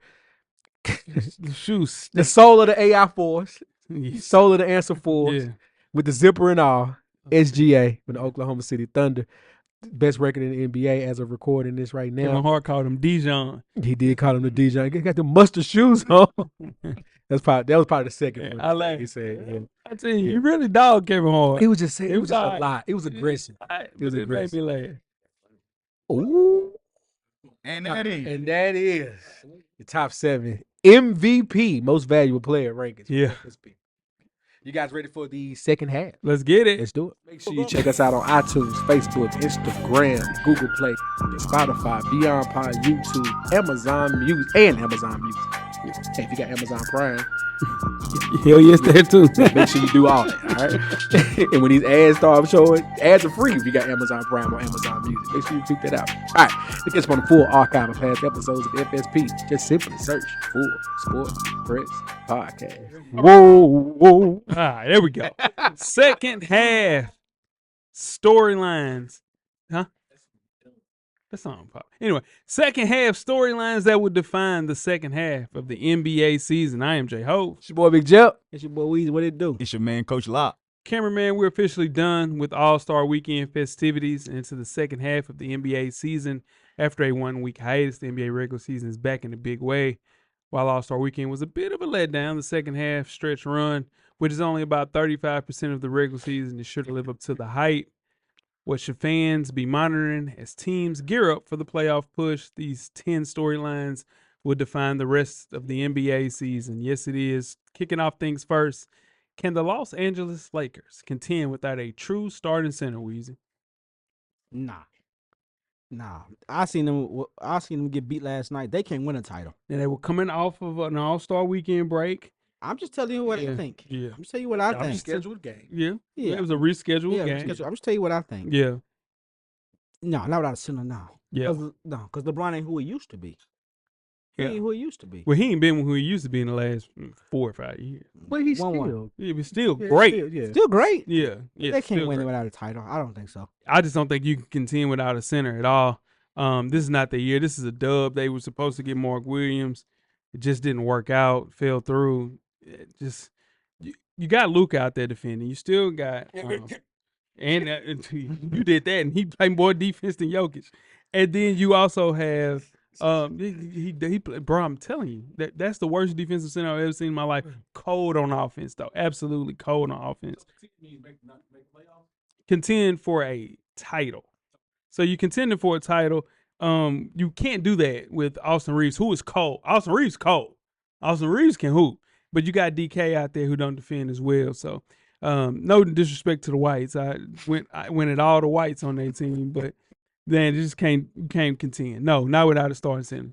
The shoes. the soul of the AI Force, Yes. soul of the Answer Force, Yeah. with the zipper and all. SGA with the Oklahoma City Thunder, best record in the NBA as of recording this right Kevin now. Hart called him Dijon. He did call him the DJ. He got the mustard shoes on. that was probably the second Yeah, one. I laughed. He said, yeah. I tell you, you really dog Kevin Hart. It was just saying, It it was was just a alright. lot. It was aggressive. It was made me aggressive. laugh. Ooh. And that is. And that is the top 7 MVP, most valuable player rankings. Yeah. FSP. You guys ready for the second half? Let's get it. Let's do it. Make sure you check us out on iTunes, Facebook, Instagram, Google Play, Spotify, Beyond Pod, YouTube, Amazon Music, and Amazon Music. Hey, if you got Amazon Prime, Hell yes, that too. make sure you do all that, all right? And when these ads start showing, ads are free if you got Amazon Prime or Amazon Music. Make sure you check that out. All right, to get us on the full archive of past episodes of FSP, just simply search Full Sport Press Podcast. Whoa. All right, there we go. Second half storylines. Huh? That song pop. Anyway, second half storylines that would define the second half of the NBA season. I am J Ho. It's your boy Big Jep. It's your boy Weezy. What it do? It's your man, Coach Locke. Cameraman, we're officially done with All-Star Weekend Festivities and into the second half of the NBA season. After a 1-week hiatus, the NBA regular season is back in a big way. While All-Star Weekend was a bit of a letdown, the second half stretch run, which is only about 35% of the regular season, is sure to live up to the hype. What should fans be monitoring as teams gear up for the playoff push? These 10 storylines will define the rest of the NBA season. Yes, it is. Kicking off things first, can the Los Angeles Lakers contend without a true starting center, Weezy? Nah. I seen them get beat last night. They can't win a title. And they were coming off of an All-Star Weekend break. I'm just telling you what I think. Yeah. I'm just telling you what I I'm think. scheduled game. Yeah. Yeah. It was a rescheduled Yeah, game. I'm just telling you what I think. Yeah. No, not without a center now. Yeah. Because LeBron ain't who he used to be. He Yeah. ain't who he used to be. Well, he ain't been who he used to be in the last 4 or 5 years. But he's 1-1. still. He was still Yeah, great. still, yeah. Still great. Yeah. They can't still win great. it without a title. I don't think so. I just don't think you can contend without a center at all. This is not the year. This is a dub. They were supposed to get Mark Williams. It just didn't work out. Fell through. You got Luke out there defending. You still got and you did that, and he played more defense than Jokic. And then you also have he played, bro. I'm telling you that's the worst defensive center I've ever seen in my life. Cold on offense, though. Absolutely cold on offense. Contend for a title. So you contending for a title. You can't do that with Austin Reeves, who is cold. Austin Reeves cold. Austin Reeves can hoop, but you got DK out there who don't defend as well. So no disrespect to the whites. I went at all the whites on their team, but then you just can't contend. No, not without a starting center.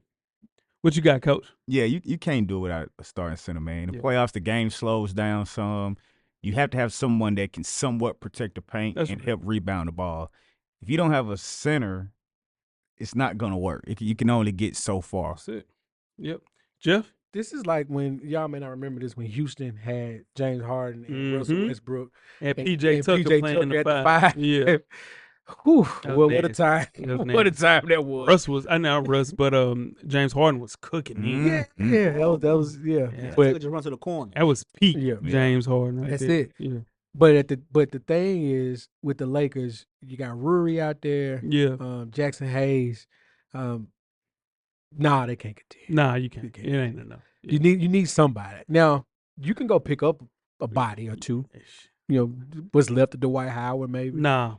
What you got, Coach? Yeah, you can't do it without a starting center, man. In the Yeah. playoffs, the game slows down some. You have to have someone that can somewhat protect the paint That's and right. help rebound the ball. If you don't have a center, it's not going to work. You can only get so far. That's it. Yep. Jeff? This is like when y'all may not remember this when Houston had James Harden and Russell Mhm. Westbrook And and PJ Tucker PJ playing the Tucker at five. the Yeah. Whew, That was well, what a nasty. time! That was What a nasty. time that was. Russ was, I know Russ, but James Harden was cooking. Yeah, that was Yeah. But Just run to the corner. That was peak Yeah. James Harden. Right That's there. it. Yeah. but the thing is with the Lakers, you got Rory out there, Yeah. Jackson Hayes. Nah, they can't continue. Nah, you can't. can't. It ain't enough. You need somebody. Now you can go pick up a body or two. You know what's left of Dwight Howard, maybe. Nah.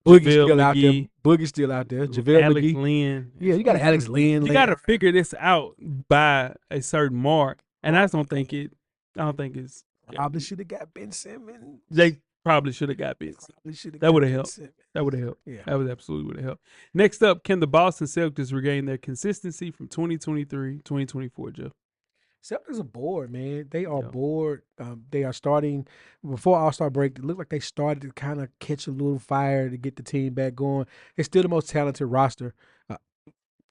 Boogie's JaVale still out there. McGee. Boogie's still out there. JaVale Alex McGee. Lynn. Yeah, you got Alex Lynn. You got to figure this out by a certain mark, and I don't think it's. Probably should have got Ben Simmons. They probably should have got Benz. Probably shoulda That got would have Ben helped. Simmons. That would have helped. Yeah. That would absolutely would have helped. Next up, can the Boston Celtics regain their consistency from 2023, 2024, Jeff? Celtics are bored, man. They are Yeah. bored. They are starting before All-Star break. It looked like they started to kind of catch a little fire to get the team back going. It's still the most talented roster,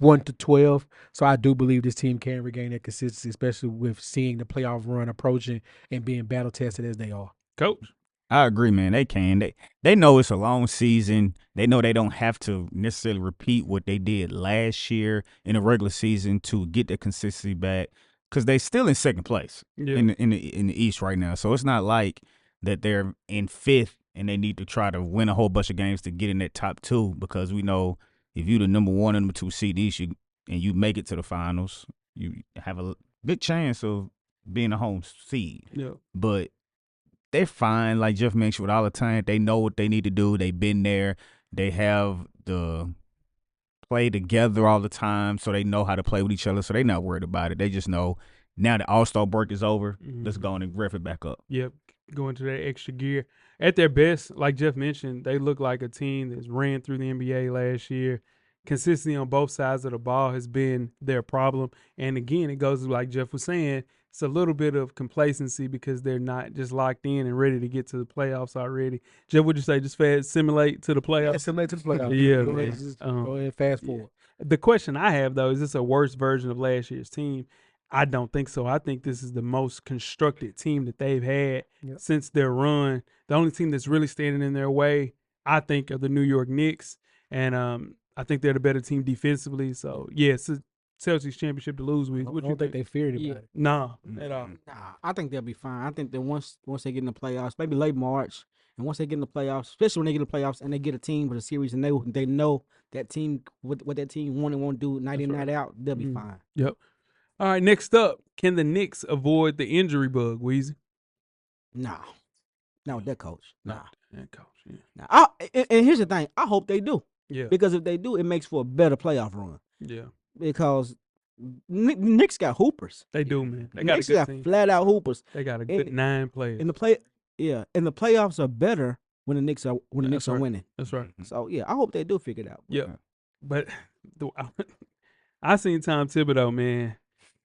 1 to 12. So I do believe this team can regain their consistency, especially with seeing the playoff run approaching and being battle tested as they are. Coach? I agree, man. They can. They know it's a long season. They know they don't have to necessarily repeat what they did last year in the regular season to get their consistency back because they still in second place Yeah. in the East right now. So it's not like that they're in fifth and they need to try to win a whole bunch of games to get in that top two because we know if you're the number 1 and number 2 seed East and you make it to the finals, you have a good chance of being a home seed. Yeah. But they're fine. Like Jeff mentioned with all the time, they know what they need to do. They've been there. They have the play together all the time, so they know how to play with each other. So they're not worried about it. They just know now the All-Star break is over, Mhm. let's go on and rev it back up. Yep, going to that extra gear. At their best, like Jeff mentioned, they look like a team that's ran through the NBA last year. Consistency on both sides of the ball has been their problem. And again, it goes like Jeff was saying, it's a little bit of complacency because they're not just locked in and ready to get to the playoffs already. Jeff, would you say just simulate to the playoffs? Assimilate to the playoffs. Yeah, Go ahead, man. just go ahead, fast forward. The question I have, though, is this a worse version of last year's team? I don't think so. I think this is the most constructed team that they've had since their run. The only team that's really standing in their way, I think, are the New York Knicks. And I think they're the better team defensively. So, yeah, it's a Celtics championship to lose with. I What you don't think they fear anybody. Yeah. Nah, at all. Nah, I think they'll be fine. I think that once they get in the playoffs, maybe late March, and once they get in the playoffs, especially when they get in the playoffs and they get a team with a series and they know that team what that team want and won't do night in, night out, they'll be fine. Yep. All right, next up, can the Knicks avoid the injury bug, Weezy? Nah. Not with that coach. Nah. That coach, yeah. Nah. And here's the thing. I hope they do. Yeah. Because if they do, it makes for a better playoff run. Yeah. Because Knicks got hoopers. They do, man. They got Knicks a good got team. flat out hoopers. They got a good 9 players. And the playoffs are better when the Knicks are That's right. winning. That's right. So yeah, I hope they do figure it out. Yeah. But I seen Tom Thibodeau, man,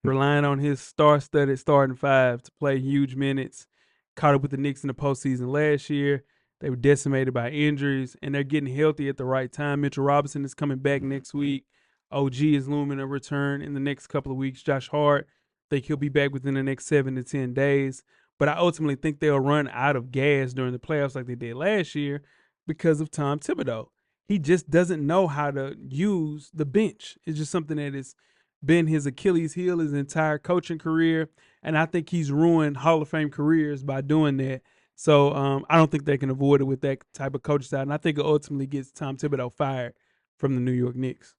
relying on his star-studded starting five to play huge minutes. Caught up with the Knicks in the postseason last year. They were decimated by injuries, and they're getting healthy at the right time. Mitchell Robinson is coming back next week. OG is looming a return in the next couple of weeks. Josh Hart, think he'll be back within the next 7 to 10 days. But I ultimately think they'll run out of gas during the playoffs like they did last year because of Tom Thibodeau. He just doesn't know how to use the bench. It's just something that has been his Achilles heel his entire coaching career, and I think he's ruined Hall of Fame careers by doing that. So I don't think they can avoid it with that type of coaching style, and I think it ultimately gets Tom Thibodeau fired from the New York Knicks.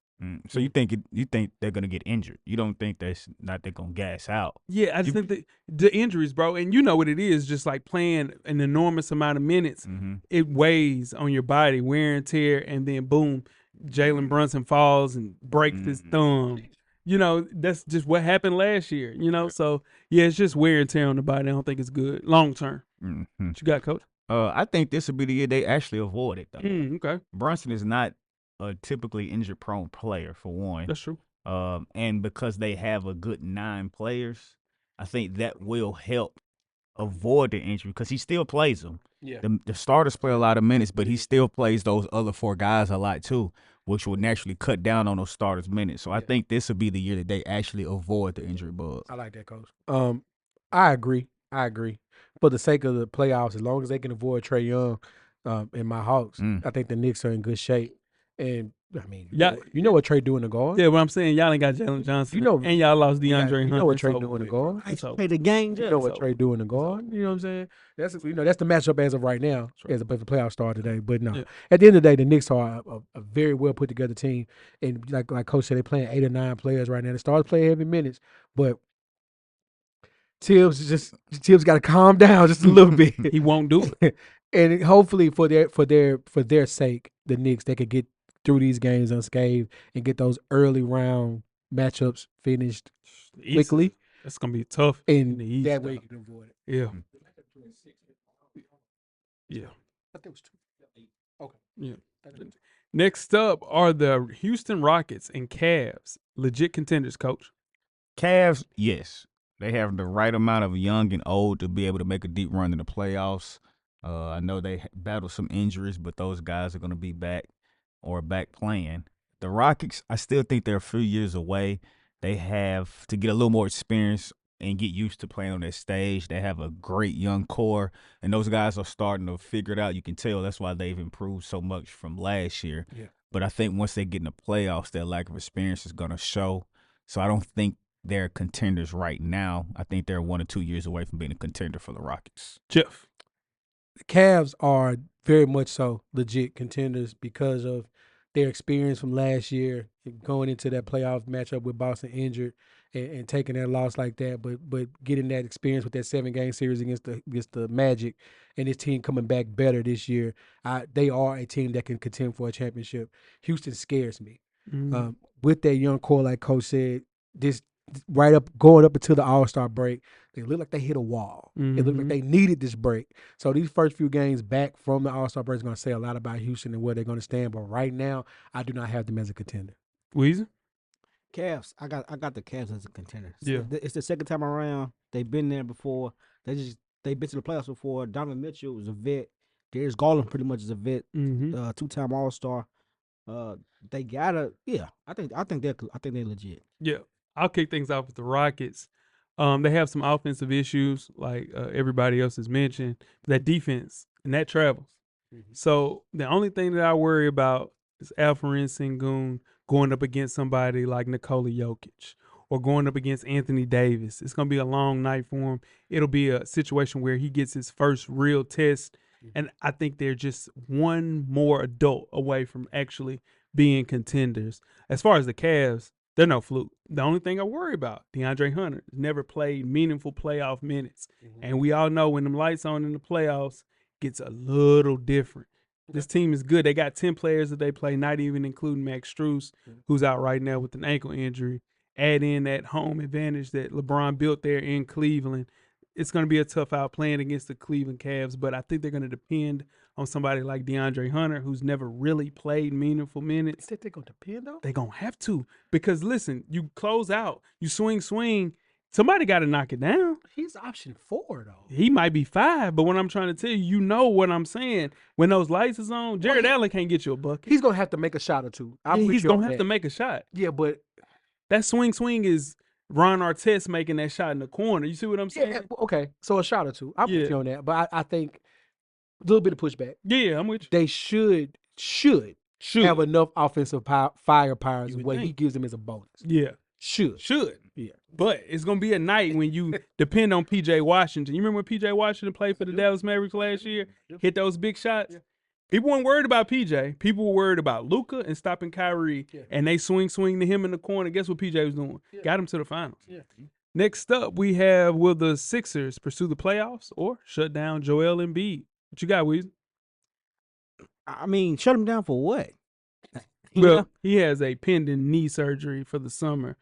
So you think they're gonna get injured? You don't think they're gonna gas out? Yeah, I just think the injuries, bro, and you know what it is, just like playing an enormous amount of minutes, it weighs on your body, wear and tear, and then boom, Jalen Brunson falls and breaks his thumb. You know, that's just what happened last year, you know? So, yeah, it's just wear and tear on the body. I don't think it's good long term. What you got, Coach? I think this will be the year they actually avoid it, though. Okay. Brunson is not a typically injury-prone player, for one. That's true. And because they have a good 9 players, I think that will help avoid the injury because he still plays them. Yeah. The starters play a lot of minutes, but he still plays those other 4 guys a lot too, which will naturally cut down on those starters' minutes. So I think this will be the year that they actually avoid the injury bug. I like that, Coach. I agree. For the sake of the playoffs, as long as they can avoid Trae Young and my Hawks, I think the Knicks are in good shape. And I mean, you know what Trae do in the guard? Yeah, what I'm saying, y'all ain't got Jalen Johnson. You know, and y'all lost DeAndre Hunter. You know what Trae do in the guard? Play the game. You know what Trae do in the guard? You know what I'm saying? That's the matchup as of right now, as the playoffs start today. But no, at the end of the day, the Knicks are a very well put together team, and like Coach said, they're playing 8 or 9 players right now. The stars play heavy minutes, but Tibbs got to calm down just a little bit. He won't do it, and hopefully for their sake, the Knicks, they could get through these games unscathed and get those early round matchups finished quickly. That's gonna be tough. And in the East, that way you can avoid it. Yeah. Yeah. I think it was 2. Okay. Yeah. Next up are the Houston Rockets and Cavs. Legit contenders, Coach. Cavs, yes. They have the right amount of young and old to be able to make a deep run in the playoffs. I know they battled some injuries, but those guys are going to be back or back playing. The Rockets, I still think they're a few years away. They have to get a little more experience and get used to playing on that stage. They have a great young core, and those guys are starting to figure it out. You can tell that's why they've improved so much from last year. Yeah. But I think once they get in the playoffs, their lack of experience is going to show. So I don't think they're contenders right now. I think they're 1 or 2 years away from being a contender for the Rockets. Jeff. The Cavs are very much so legit contenders because of their experience from last year, going into that playoff matchup with Boston injured and taking that loss like that, but getting that experience with that 7-game series against the Magic, and this team coming back better this year. They are a team that can contend for a championship. Houston scares me. With that young core, like Coach said, this right up going up until the All-Star break, they looked like they hit a wall. It looked like Mhm. they needed this break. So these first few games back from the All-Star break is going to say a lot about Houston and where they're going to stand. But right now, I do not have them as a contender. Weezy? Cavs. I got the Cavs as a contender. Yeah. It's the second time around. They've been there before. They've been to the playoffs before. Donovan Mitchell was a vet. Darius Garland pretty much is a vet. Mm-hmm. Two-time All-Star. They gotta. Yeah, I think they're legit. Yeah. I'll kick things off with the Rockets. They have some offensive issues, like everybody else has mentioned. That defense and that travels. So the only thing that I worry about is Alperen Sengun going up against somebody like Nikola Jokic or going up against Anthony Davis. It's going to be a long night for him. It'll be a situation where he gets his first real test. And I think they're just one more adult away from actually being contenders. As far as the Cavs, they're no fluke. The only thing I worry about, DeAndre Hunter never played meaningful playoff minutes. And we all know when them lights on in the playoffs, gets a little different. This team is good. They got 10 players that they play, not even including Max Strus, who's out right now with an ankle injury. Add in that home advantage that LeBron built there in Cleveland. It's going to be a tough out playing against the Cleveland Cavs, but I think they're going to depend on somebody like DeAndre Hunter, who's never really played meaningful minutes. You think they're going to depend, though? They're going to have to because, listen, you close out, you swing. Somebody got to knock it down. He's option 4, though. He might be 5, but what I'm trying to tell you, you know what I'm saying. When those lights is on, Jared Allen can't get you a bucket. He's going to have to make a shot or two. He's going to have to make a shot. Yeah, but That swing is Ron Artest making that shot in the corner. You see what I'm saying? yeah, okay. So a shot or two. I'm with Yeah. you on that. But I think a little bit of pushback. Yeah, I'm with you. They should have enough offensive firepower You would what he think. gives them as a bonus. Yeah, Should. yeah. But it's gonna be a night when you depend on PJ Washington. You remember when PJ Washington played for the Dallas Mavericks last year? Hit those big shots. People weren't worried about PJ. People were worried about Luka and stopping Kyrie. And they swing to him in the corner. Guess what PJ was doing? Got him to the finals. Next up, we have, will the Sixers pursue the playoffs or shut down Joel Embiid? What you got, Weezy? I mean, shut him down for what? Well, he has a pending knee surgery for the summer.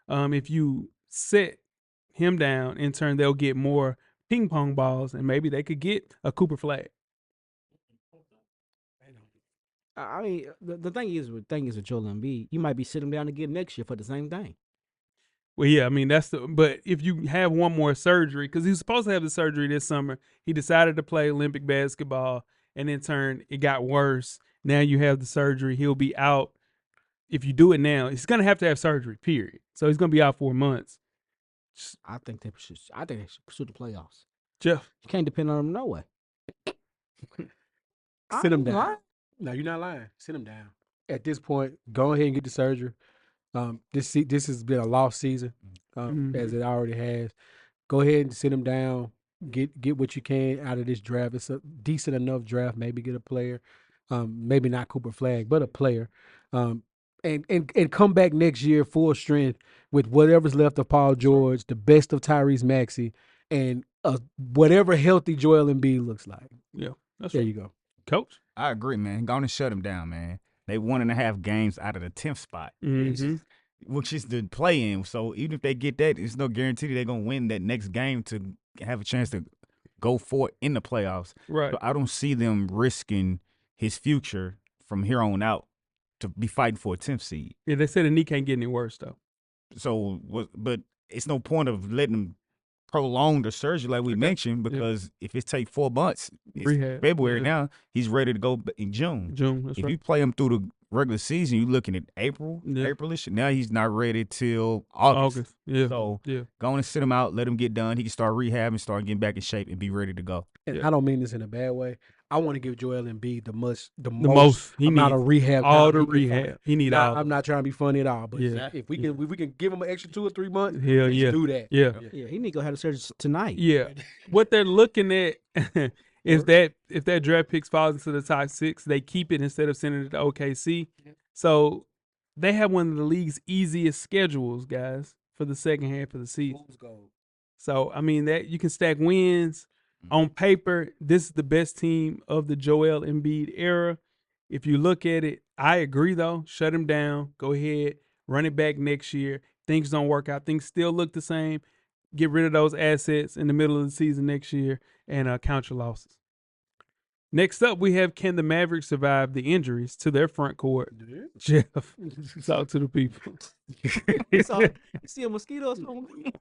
If you set him down, in turn, they'll get more ping pong balls, and maybe they could get a Cooper flag. I mean, the thing is with Joel Embiid, you might be sitting down again next year for the same thing. Well, yeah, I mean, but if you have one more surgery, because he was supposed to have the surgery this summer, he decided to play Olympic basketball, and in turn, it got worse. Now you have the surgery. He'll be out. If you do it now, he's going to have surgery, period. So he's going to be out 4 months. I think they should pursue the playoffs. Jeff. You can't depend on them no way. Sit him I ain't down. lying. No, you're not lying. Sit him down. At this point, go ahead and get the surgery. This has been a lost season, as it already has. Go ahead and sit him down. Get what you can out of this draft. It's a decent enough draft. Maybe get a player. Maybe not Cooper Flag, but a player. And come back next year full strength with whatever's left of Paul George, the best of Tyrese Maxey, and whatever healthy Joel Embiid looks like. Yeah, that's There right. you go. Coach? I agree, man. Go on and shut them down, man. They 1.5 games out of the 10th spot, which is the play-in. So even if they get that, it's no guarantee that they're going to win that next game to have a chance to go for it in the playoffs. Right. So I don't see them risking his future from here on out to be fighting for a 10th seed. Yeah, they said the knee can't get any worse, though. So, but it's no point of letting them prolong the surgery like we mentioned, because if it take 4 months, it's Rehab. February Yeah. now, he's ready to go in June. That's If right. you play him through the regular season, you're looking at Yeah. April-ish. Now he's not ready till August. Yeah. So yeah. go on and sit him out, let him get done. He can start rehab and start getting back in shape and be ready to go. And I don't mean this in a bad way. I want to give Joel Embiid the most He amount needs of rehab. all time the he can rehab. find. He need Now, all. I'm not trying to be funny at all, but Yeah. if we can give him an extra 2 or 3 months, Hell let's yeah. do that. Yeah. Yeah, he need to go have the surgery tonight. Yeah. What they're looking at is that if that draft picks falls into the top 6, they keep it instead of sending it to OKC. So they have one of the league's easiest schedules, guys, for the second half of the season. So I mean that you can stack wins. On paper, this is the best team of the Joel Embiid era. If you look at it, I agree though. Shut him down. Go ahead, run it back next year. things don't work out, things still look the same, get rid of those assets in the middle of the season next year and count your losses. Next up, we have, can the Mavericks survive the injuries to their front court? Jeff, talk to the people. You see a mosquito or something?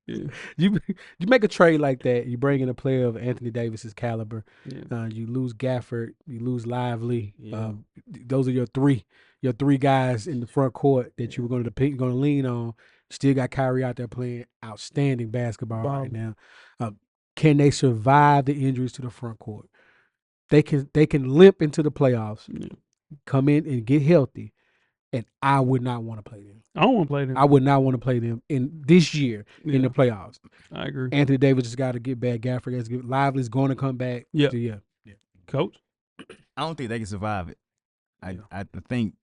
Yeah. You make a trade like that. You bring in a player of Anthony Davis's caliber. Yeah. You lose Gafford. You lose Lively. Yeah. Those are your three guys in the front court that you were going to lean on. Still got Kyrie out there playing outstanding basketball right now. Can they survive the injuries to the front court? They can limp into the playoffs, come in and get healthy, and I would not want to play them. I don't want to play them. I would not want to play them in this year in the playoffs. I agree. Anthony Davis just got to get back. Gafford has to get. Lively's going to come back. Yeah. Coach? I don't think they can survive it. I think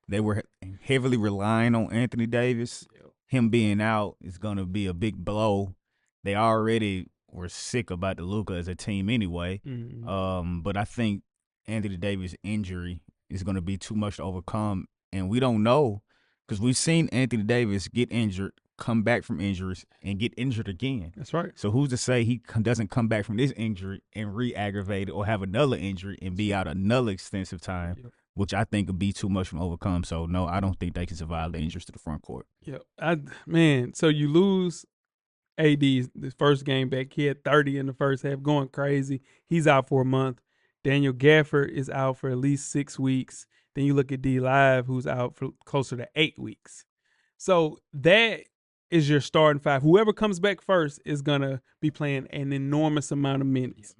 they were heavily relying on Anthony Davis. Him being out is going to be a big blow. They already were sick about the Luka as a team anyway. Mm-hmm. But I think Anthony Davis' injury is going to be too much to overcome. And we don't know because we've seen Anthony Davis get injured, come back from injuries, and get injured again. That's right. So who's to say he doesn't come back from this injury and re-aggravate it or have another injury and be out another extensive time, which I think would be too much to overcome. So, no, I don't think they can survive the injuries to the front court. So you lose AD's the first game back. He had 30 in the first half, going crazy. He's out for a month. Daniel Gafford is out for at least 6 weeks. Then you look at D Live, who's out for closer to 8 weeks. So that is your starting five. Whoever comes back first is going to be playing an enormous amount of minutes.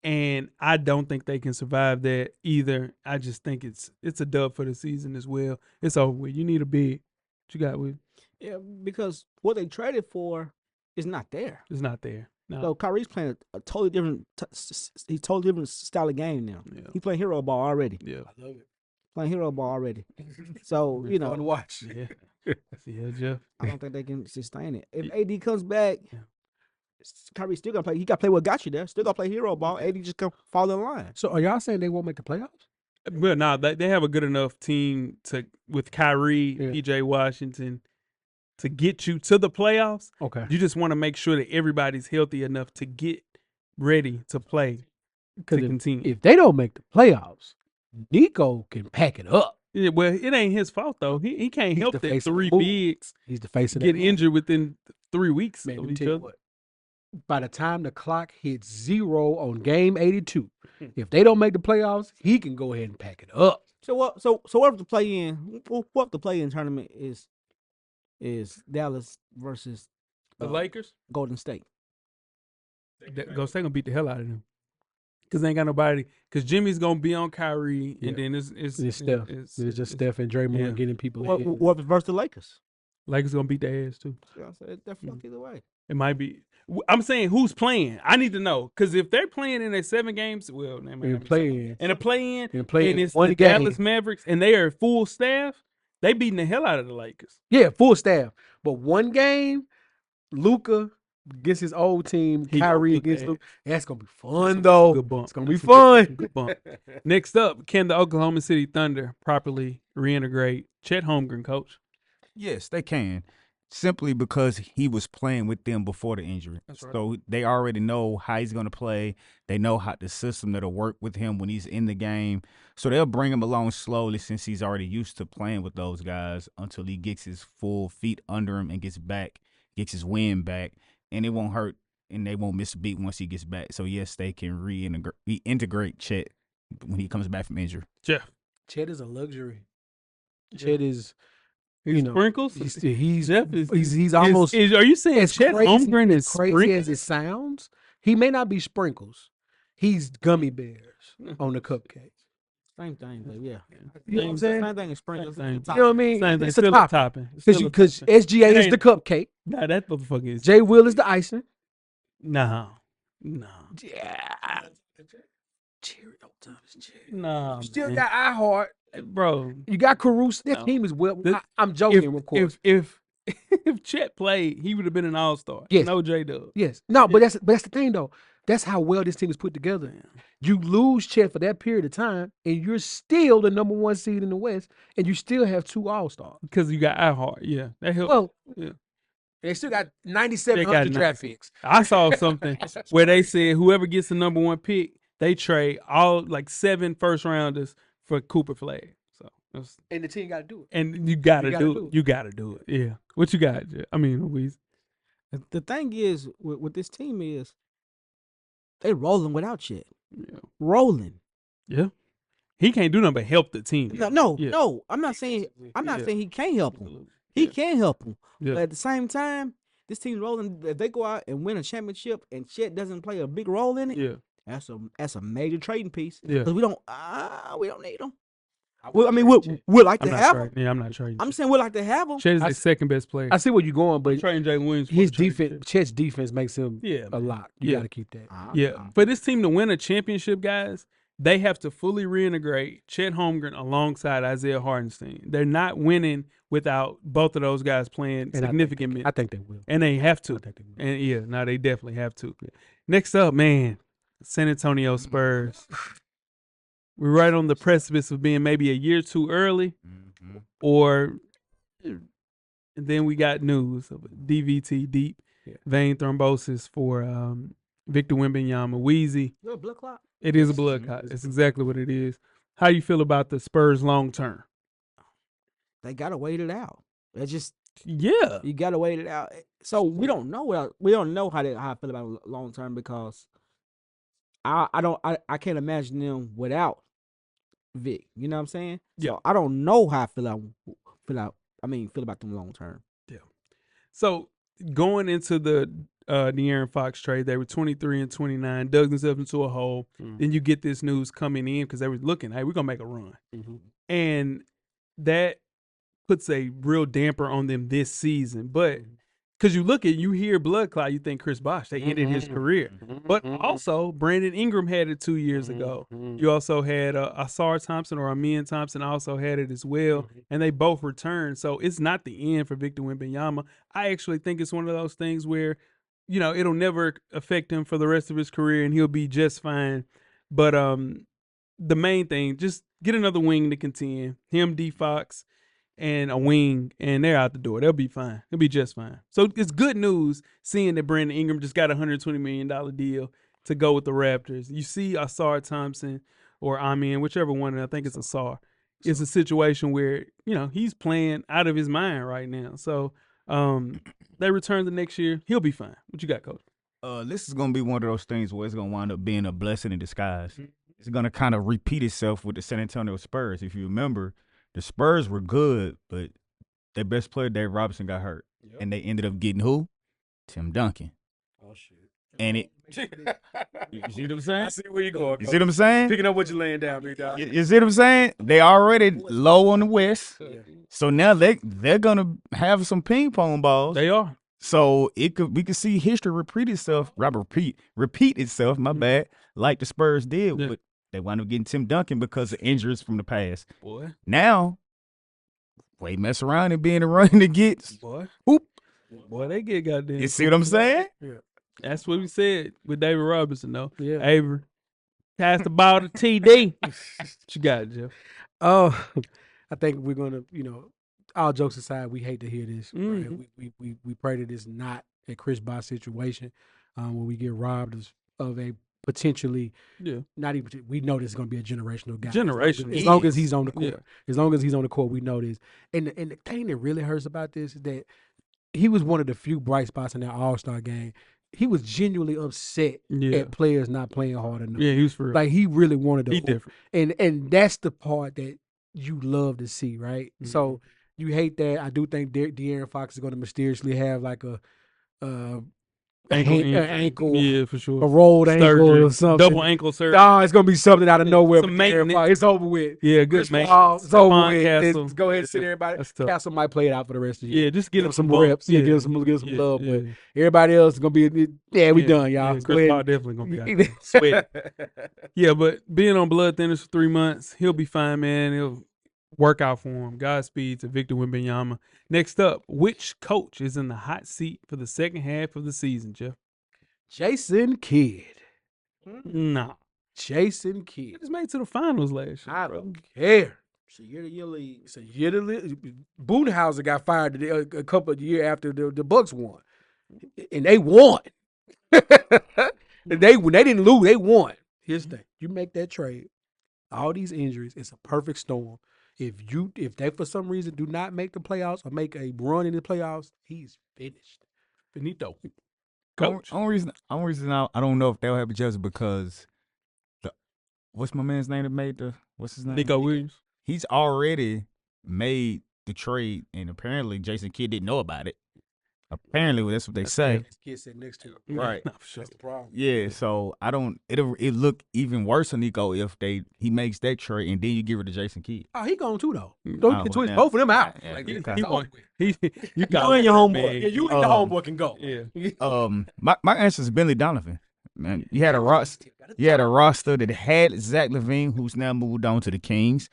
And I don't think they can survive that either. I just think it's a dub for the season as well. It's over with. You need a big. What you got with? Yeah, because what they traded for is not there. It's not there. No. So Kyrie's playing a totally different, style of game now. Yeah. He's playing hero ball already. Yeah. I love it. Playing hero ball already. So Fun to watch. Yeah. Yeah, Jeff. I don't think they can sustain it. If AD comes back, Kyrie's still gonna play. He got to play what got you there. Still gonna play hero ball. AD just gonna fall in line. So are y'all saying they won't make the playoffs? But no, they have a good enough team with Kyrie, PJ Washington, to get you to the playoffs. Okay. You just want to make sure that everybody's healthy enough to get ready to play to continue. If they don't make the playoffs, Nico can pack it up. Yeah, well, it ain't his fault though. He can't help that three bigs He's the face of that get move. injured within 3 weeks Man, of let me each tell you other. what. By the time the clock hits 0 on game 82, if they don't make the playoffs, he can go ahead and pack it up. So what? So what if the play in? What if the play in tournament is Dallas versus The Lakers, Golden State? Go State gonna beat the hell out of them because they ain't got nobody. Because Jimmy's gonna be on Kyrie, and then it's Steph. It's just Steph and Draymond getting people. What if it's versus the Lakers? Lakers gonna beat their ass too. Yeah, so they're fucked either way. It might be. I'm saying who's playing. I need to know because if they're playing in their 7 games, well, they might not be play-in. and a play-in, And play-in and it's one the game. Dallas Mavericks, and they are full staff. They beating the hell out of the Lakers. Yeah, full staff. But one game, Luka against his old team, He Kyrie gonna cook against that. Luka. That's gonna be fun though. Good bump. It's gonna be That's a fun. Good bump. Next up, can the Oklahoma City Thunder properly reintegrate Chet Holmgren, coach? Yes, they can. Simply because he was playing with them before the injury. That's right. So they already know how he's going to play. They know how the system that'll work with him when he's in the game. So they'll bring him along slowly since he's already used to playing with those guys until he gets his full feet under him and gets his wind back. And it won't hurt and they won't miss a beat once he gets back. So, yes, they can reintegrate Chet when he comes back from injury. Jeff. Chet is a luxury. Chet is, Sprinkles? He's almost. Are you saying as Chet crazy, Holmgren is crazy sprinkles? as it sounds? He may not be sprinkles. He's gummy bears on the cupcake. Same thing, but yeah. You know what I'm saying? Same thing as sprinkles. Same You know what I mean? Same thing. It's a Still topping. topping. Still a Because topping. SGA It is ain't- the cupcake. Nah, that motherfucker is. J. Will is the icing. No. Yeah. Cheerios is cherry. No. Still man. got iHeart. Bro. You got Caruso. That No. team is well. This- I'm joking, of course. If Chet played, he would have been an all-star. Yes. No J-Dub. Yes. No, but that's the thing though. That's how well this team is put together. You lose Chet for that period of time, and you're still the number 1 seed in the West, and you still have 2 All-Stars. Because you got iHeart. Yeah, that helps. Well, Yeah. they still got They 9,700 got draft picks. I saw something where they said whoever gets the number 1 pick, they trade all like 7 first-rounders for Cooper Flag. So that's, And the team got to do it. and you gotta gotta do do it. it. You gotta do it. Yeah. What you got? Jeff? I mean, Weezy. The thing is with this team is they rolling without Chet. Yeah. Rolling. Yeah. He can't do nothing but help the team. No. Yeah. I'm not saying Yeah. he can't help them. He can help them. Yeah. But at the same time, this team's rolling. If they go out and win a championship and Chet doesn't play a big role in it, Yeah. that's a major trading piece. Yeah. Because we don't need them. Well, I mean, we'd like I'm to not have them. trading. Yeah, I'm not trading. I'm saying we'd like to have them. Chet is the second best player. I see where you're going, but Trading Jalen Williams. for his the trade defense, Chet. Chet's defense makes him Yeah, a man. lot. You Yeah. got to keep that. Yeah. For this team to win a championship, guys, they have to fully reintegrate Chet Holmgren alongside Isaiah Hartenstein. They're not winning without both of those guys playing And significant minutes. I think they will. And they have to. I think they will. And yeah, no, they definitely have to. Next up, man, San Antonio Spurs. We're right on the precipice of being maybe a year too early, or and then we got news of DVT, deep vein thrombosis for Victor Wembanyama. Weezy. You're a blood clot. It is a blood clot. It's exactly what it is. How you feel about the Spurs long term? They gotta wait it out. That's just Yeah. you gotta wait it out. So we don't know how I feel about it long term because I can't imagine them without Vic. You know what I'm saying? Yeah. So I don't know how I feel about them long term. So going into the De'Aaron Fox trade, they were 23 and 29, dug themselves into a hole. Then you get this news coming in because they were looking, hey, we're gonna make a run, and that puts a real damper on them this season. But because you hear blood clot, you think Chris Bosh, they ended his career. But also, Brandon Ingram had it 2 years ago. You also had Asar Thompson or Amin Thompson also had it as well, and they both returned. So it's not the end for Victor Wembanyama. I actually think it's one of those things where, it'll never affect him for the rest of his career, and he'll be just fine. But the main thing, just get another wing to contend. Him, D Fox, and a wing, and they're out the door. They'll be fine. They'll be just fine. So it's good news seeing that Brandon Ingram just got a $120 million deal to go with the Raptors. You see Asar Thompson or Amin, whichever one, and I think it's Asar. It's a situation where, he's playing out of his mind right now. So they return the next year. He'll be fine. What you got, Coach? This is gonna be one of those things where it's gonna wind up being a blessing in disguise. It's gonna kind of repeat itself with the San Antonio Spurs. If you remember, the Spurs were good, but their best player, Dave Robinson, got hurt, and they ended up getting who? Tim Duncan. Oh shit! And it. You see what I'm saying? I see where you going. You see what I'm saying? Picking up what you're laying down, big dog. You see what I'm saying? They already low on the West, so now they're gonna have some ping pong balls. They are. So we could see history repeat itself. Repeat itself. My bad, like the Spurs did, but they wound up getting Tim Duncan because of injuries from the past. Boy, now they mess around and be in the running to get hoop. Boy, they get goddamn. You see what I'm saying? Yeah. That's what we said with David Robinson, though. Yeah. Avery, pass the ball to TD. What you got, Jeff? Oh, I think we're gonna, all jokes aside, we hate to hear this. Right? We pray that it's not a Chris Bosh situation where we get robbed of a potentially, not even. We know this is gonna be a generational guy. Generational. As long as he's on the court. Yeah. As long as he's on the court, we know this. And the thing that really hurts about this is that he was one of the few bright spots in that All-Star game. He was genuinely upset at players not playing hard enough. Yeah, he was for real. Like he really wanted to. He different. And that's the part that you love to see, right? So you hate that. I do think De'Aaron Fox is going to mysteriously have like a ankle, yeah, for sure, a rolled ankle or something, double ankle surgery. Oh, it's going to be something out of nowhere. Some maintenance. It's over with. Yeah, good man. It's over with. Castle. Go ahead and sit everybody. That's tough. Castle might play it out for the rest of the year. Yeah, just give him some bump. reps. Yeah, give him some love. But everybody else is going to be, we done, y'all. Yeah, Go ahead. Chris definitely going to be out there sweating. Yeah, but being on blood thinners for 3 months, he'll be fine, man. He'll work out for him. Godspeed to Victor Wembanyama. Next up, which coach is in the hot seat for the second half of the season, Jeff? Jason Kidd. Nah. Jason He Kidd. just made it to the finals last year. I don't care. It's a year-to-year league. It's a year to live. Budenhauser got fired a couple of years after the Bucks won, and they won. When they didn't lose, they won. Here's the thing: you make that trade, all these injuries, it's a perfect storm. If they for some reason do not make the playoffs or make a run in the playoffs, he's finished. Finito. Coach. Coach. Only reason I don't know if they'll have a judge because what's my man's name that made what's his name? Nico Williams. He's already made the trade, and apparently Jason Kidd didn't know about it. Apparently, that's what they say. His kid sitting next to him. Right. No, for sure. That's the problem. Yeah, so it look even worse on Nico if he makes that trade and then you give it to Jason Kidd. Oh, he gone too though. Mm. Don't Oh, twist yeah. both of them out. Yeah, Like, he- it's he over won. with. You You and your homeboy. Yeah, you and the homeboy can go. Yeah. My answer is Billy Donovan. Man, you had a roster that had Zach LaVine, who's now moved on to the Kings.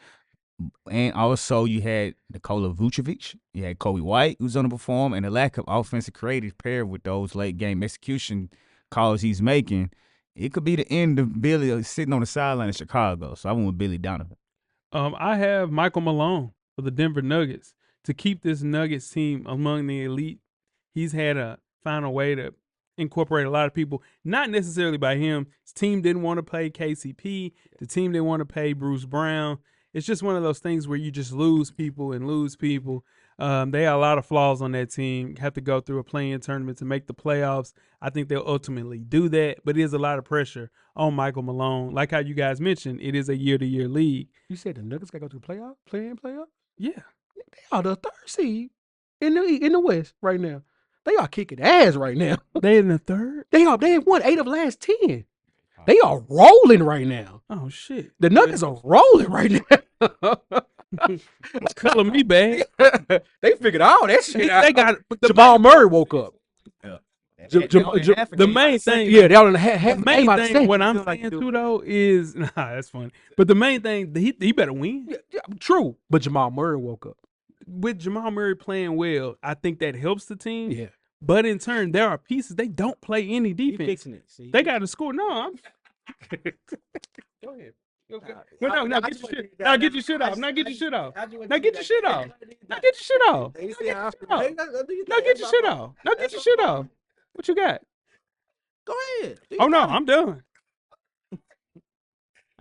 And also you had Nikola Vucevic, you had Kobe White, who's underperformed, and the lack of offensive creative paired with those late game execution calls he's making. It could be the end of Billy sitting on the sideline in Chicago. So I went with Billy Donovan. I have Michael Malone for the Denver Nuggets to keep this Nuggets team among the elite. He's had to find a way to incorporate a lot of people, not necessarily by him. His team didn't want to pay KCP. The team didn't want to pay Bruce Brown. It's just one of those things where you just lose people. They have a lot of flaws on that team. Have to go through a play-in tournament to make the playoffs. I think they'll ultimately do that, but it is a lot of pressure on Michael Malone. Like how you guys mentioned, it is a year-to-year league. You said the Nuggets got to go to the play-in playoff? Yeah. They are the third seed in the West right now. They are kicking ass right now. They in the third? They have won 8 of the last 10. They are rolling right now. Oh, shit. The Nuggets are rolling right now. Color me bad. They figured all that shit out. They got Jamal Murray woke up. the main thing. Yeah, they all in the half. The main about to thing, say. what I'm saying too, though, is that's funny. But the main thing, he better win. Yeah, true. But Jamal Murray woke up. With Jamal Murray playing well, I think that helps the team. Yeah. But in turn, there are pieces they don't play any He defense. fixing it. See? They got to score. No, I'm. Go ahead. No, get your shit. Now get your shit off. Now get your shit off. Now get your shit off. Now get your shit off. Now get your shit off. Now get your shit off. What you got? Go ahead. Oh no, I'm done.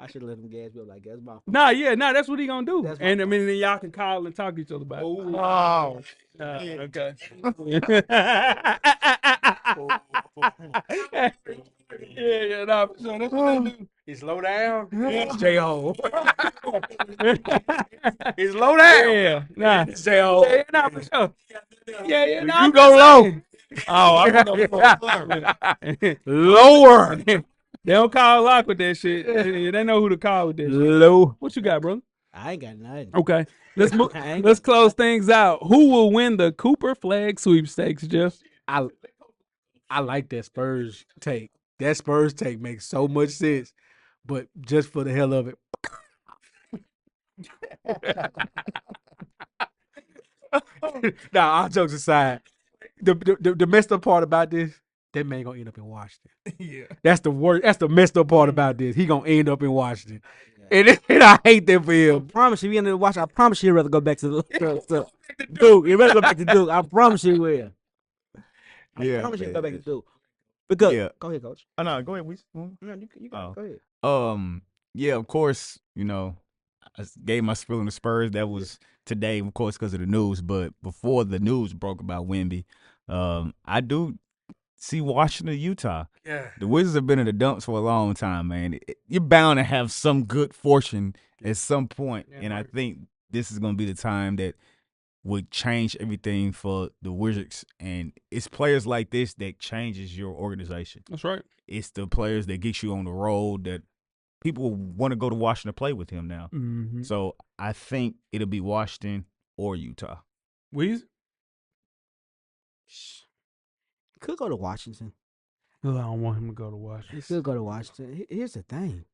I should let him gas me up like that's my fault. Nah, that's what he gonna do. That's my And I mean, then y'all can call and talk to each other about it. Oh. Okay. Yeah, nah, for sure. That's what they do. He slow down. It's J-Ho. He slow down. Yeah, nah. It's J-Ho. Yeah, nah, for sure. Yeah, nah. You I'm go just low. saying. Oh, I'm gonna Lower. They don't call lock with that shit. They know who to call with that shit. Low. What you got, bro? I ain't got nothing. Okay. Let's move. I ain't Let's close things out. Who will win the Cooper Flag sweepstakes, Jeff? I like that Spurs take. That Spurs take makes so much sense, but just for the hell of it. Nah, all jokes aside, the messed up part about this, that man gonna end up in Washington. Yeah. That's the worst. That's the messed up part about this. He gonna end up in Washington, and I hate that for I him. promise you, we end up watching. I promise you, he'd rather go back to Duke. He'd rather go back to Duke. I promise you, he will. I promise you, he'll go back to Duke. Because go ahead, coach. Oh no, go ahead, Weezy. No, you go ahead. Yeah, of course, I gave my spiel on the Spurs. That was today, of course, because of the news. But before the news broke about Wemby, I do see Washington, Utah. Yeah. The Wizards have been in the dumps for a long time, man. You're bound to have some good fortune at some point, and I think this is going to be the time that would change everything for the Wizards. And it's players like this that changes your organization. That's right. It's the players that get you on the road that people want to go to Washington to play with him now. Mm-hmm. So I think it'll be Washington or Utah. Weezy? Could go to Washington. I don't want him to go to Washington. He could go to Washington. Here's the thing.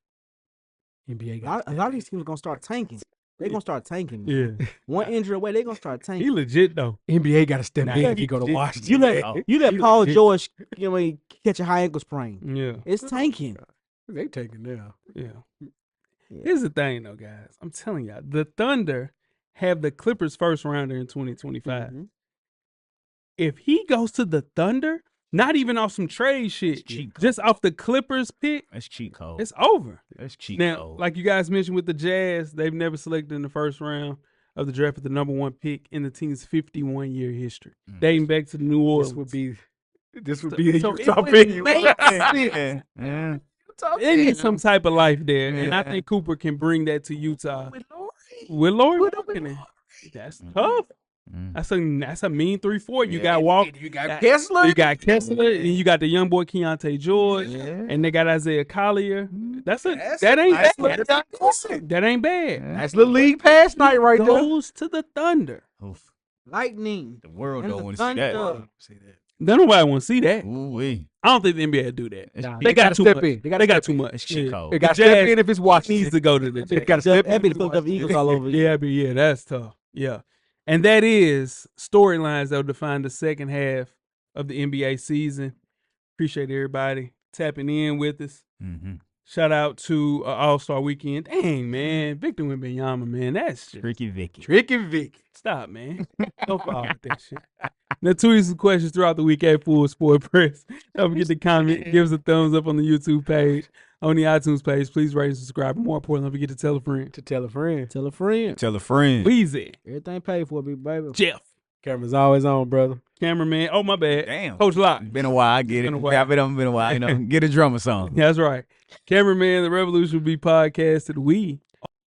NBA A lot of these teams are gonna start tanking. They're gonna start tanking. Yeah. One injury away, they're gonna start He tanking. legit, though. NBA got to step Nah, in if he go to he- Washington. You let Paul George catch a high ankle sprain. Yeah. It's tanking. They taking now. Yeah. Here's the thing, though, guys. I'm telling y'all, the Thunder have the Clippers first rounder in 2025. Mhm. If he goes to the Thunder, not even off some trade shit, cheat code. just off the Clippers pick, That's cheat code. it's over. That's cheat Now, code. like you guys mentioned with the Jazz, they've never selected in the first round of the draft with the number 1 pick in the team's 51-year history, dating back to New Orleans. This would be a So it Utah would pick. make yeah. They need some type of life there, and I think Cooper can bring that to Utah. With Lori walking, that's tough. That's a mean 3-4. You got Walker, You got Kessler. you got Kessler, and you got the young boy Keontae George, and they got Isaiah Collier. That ain't bad. That's the league pass night right there. Goes to the Thunder. Oof. Lightning. The world And don't the want to see that. Thunder. Don't nobody want to see that. Ooh-wee. I don't think the NBA will do that. Nah, They got gotta too step much. in. They got too much. It's cheat code. They got to The step Jazz in if it's Washington. needs to go to the They Jazz. got to step in. That'd be the Philadelphia Eagles all over. Yeah, that's tough. Yeah. And that is storylines that will define the second half of the NBA season. Appreciate everybody tapping in with us. Mm-hmm. Shout out to All-Star Weekend. Dang, man. Victor Wembanyama, man. That's just... Tricky Vicky. Tricky Vic. Stop, man. Don't fall with that shit. Now, tweet us some questions throughout the week at Full Sport Press. Don't forget to comment. Give us a thumbs up on the YouTube page. On the iTunes page, please rate and subscribe. And more importantly, don't forget to tell a friend. To tell a friend. Tell a friend. Tell a friend. Weezy. Everything paid for, big baby. Jeff. Camera's always on, brother. Cameraman. Oh, my bad. Damn. Coach Locke. Been a while. I get Been it. a while. Yeah, been a while. You know, get a drummer song. Yeah, that's right. Cameraman, the Revolution will be podcasted.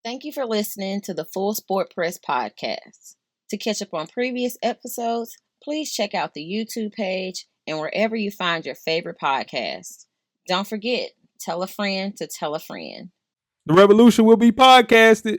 Thank you for listening to the Full Sport Press podcast. To catch up on previous episodes, please check out the YouTube page and wherever you find your favorite podcasts. Don't forget, tell a friend to tell a friend. The Revolution will be podcasted.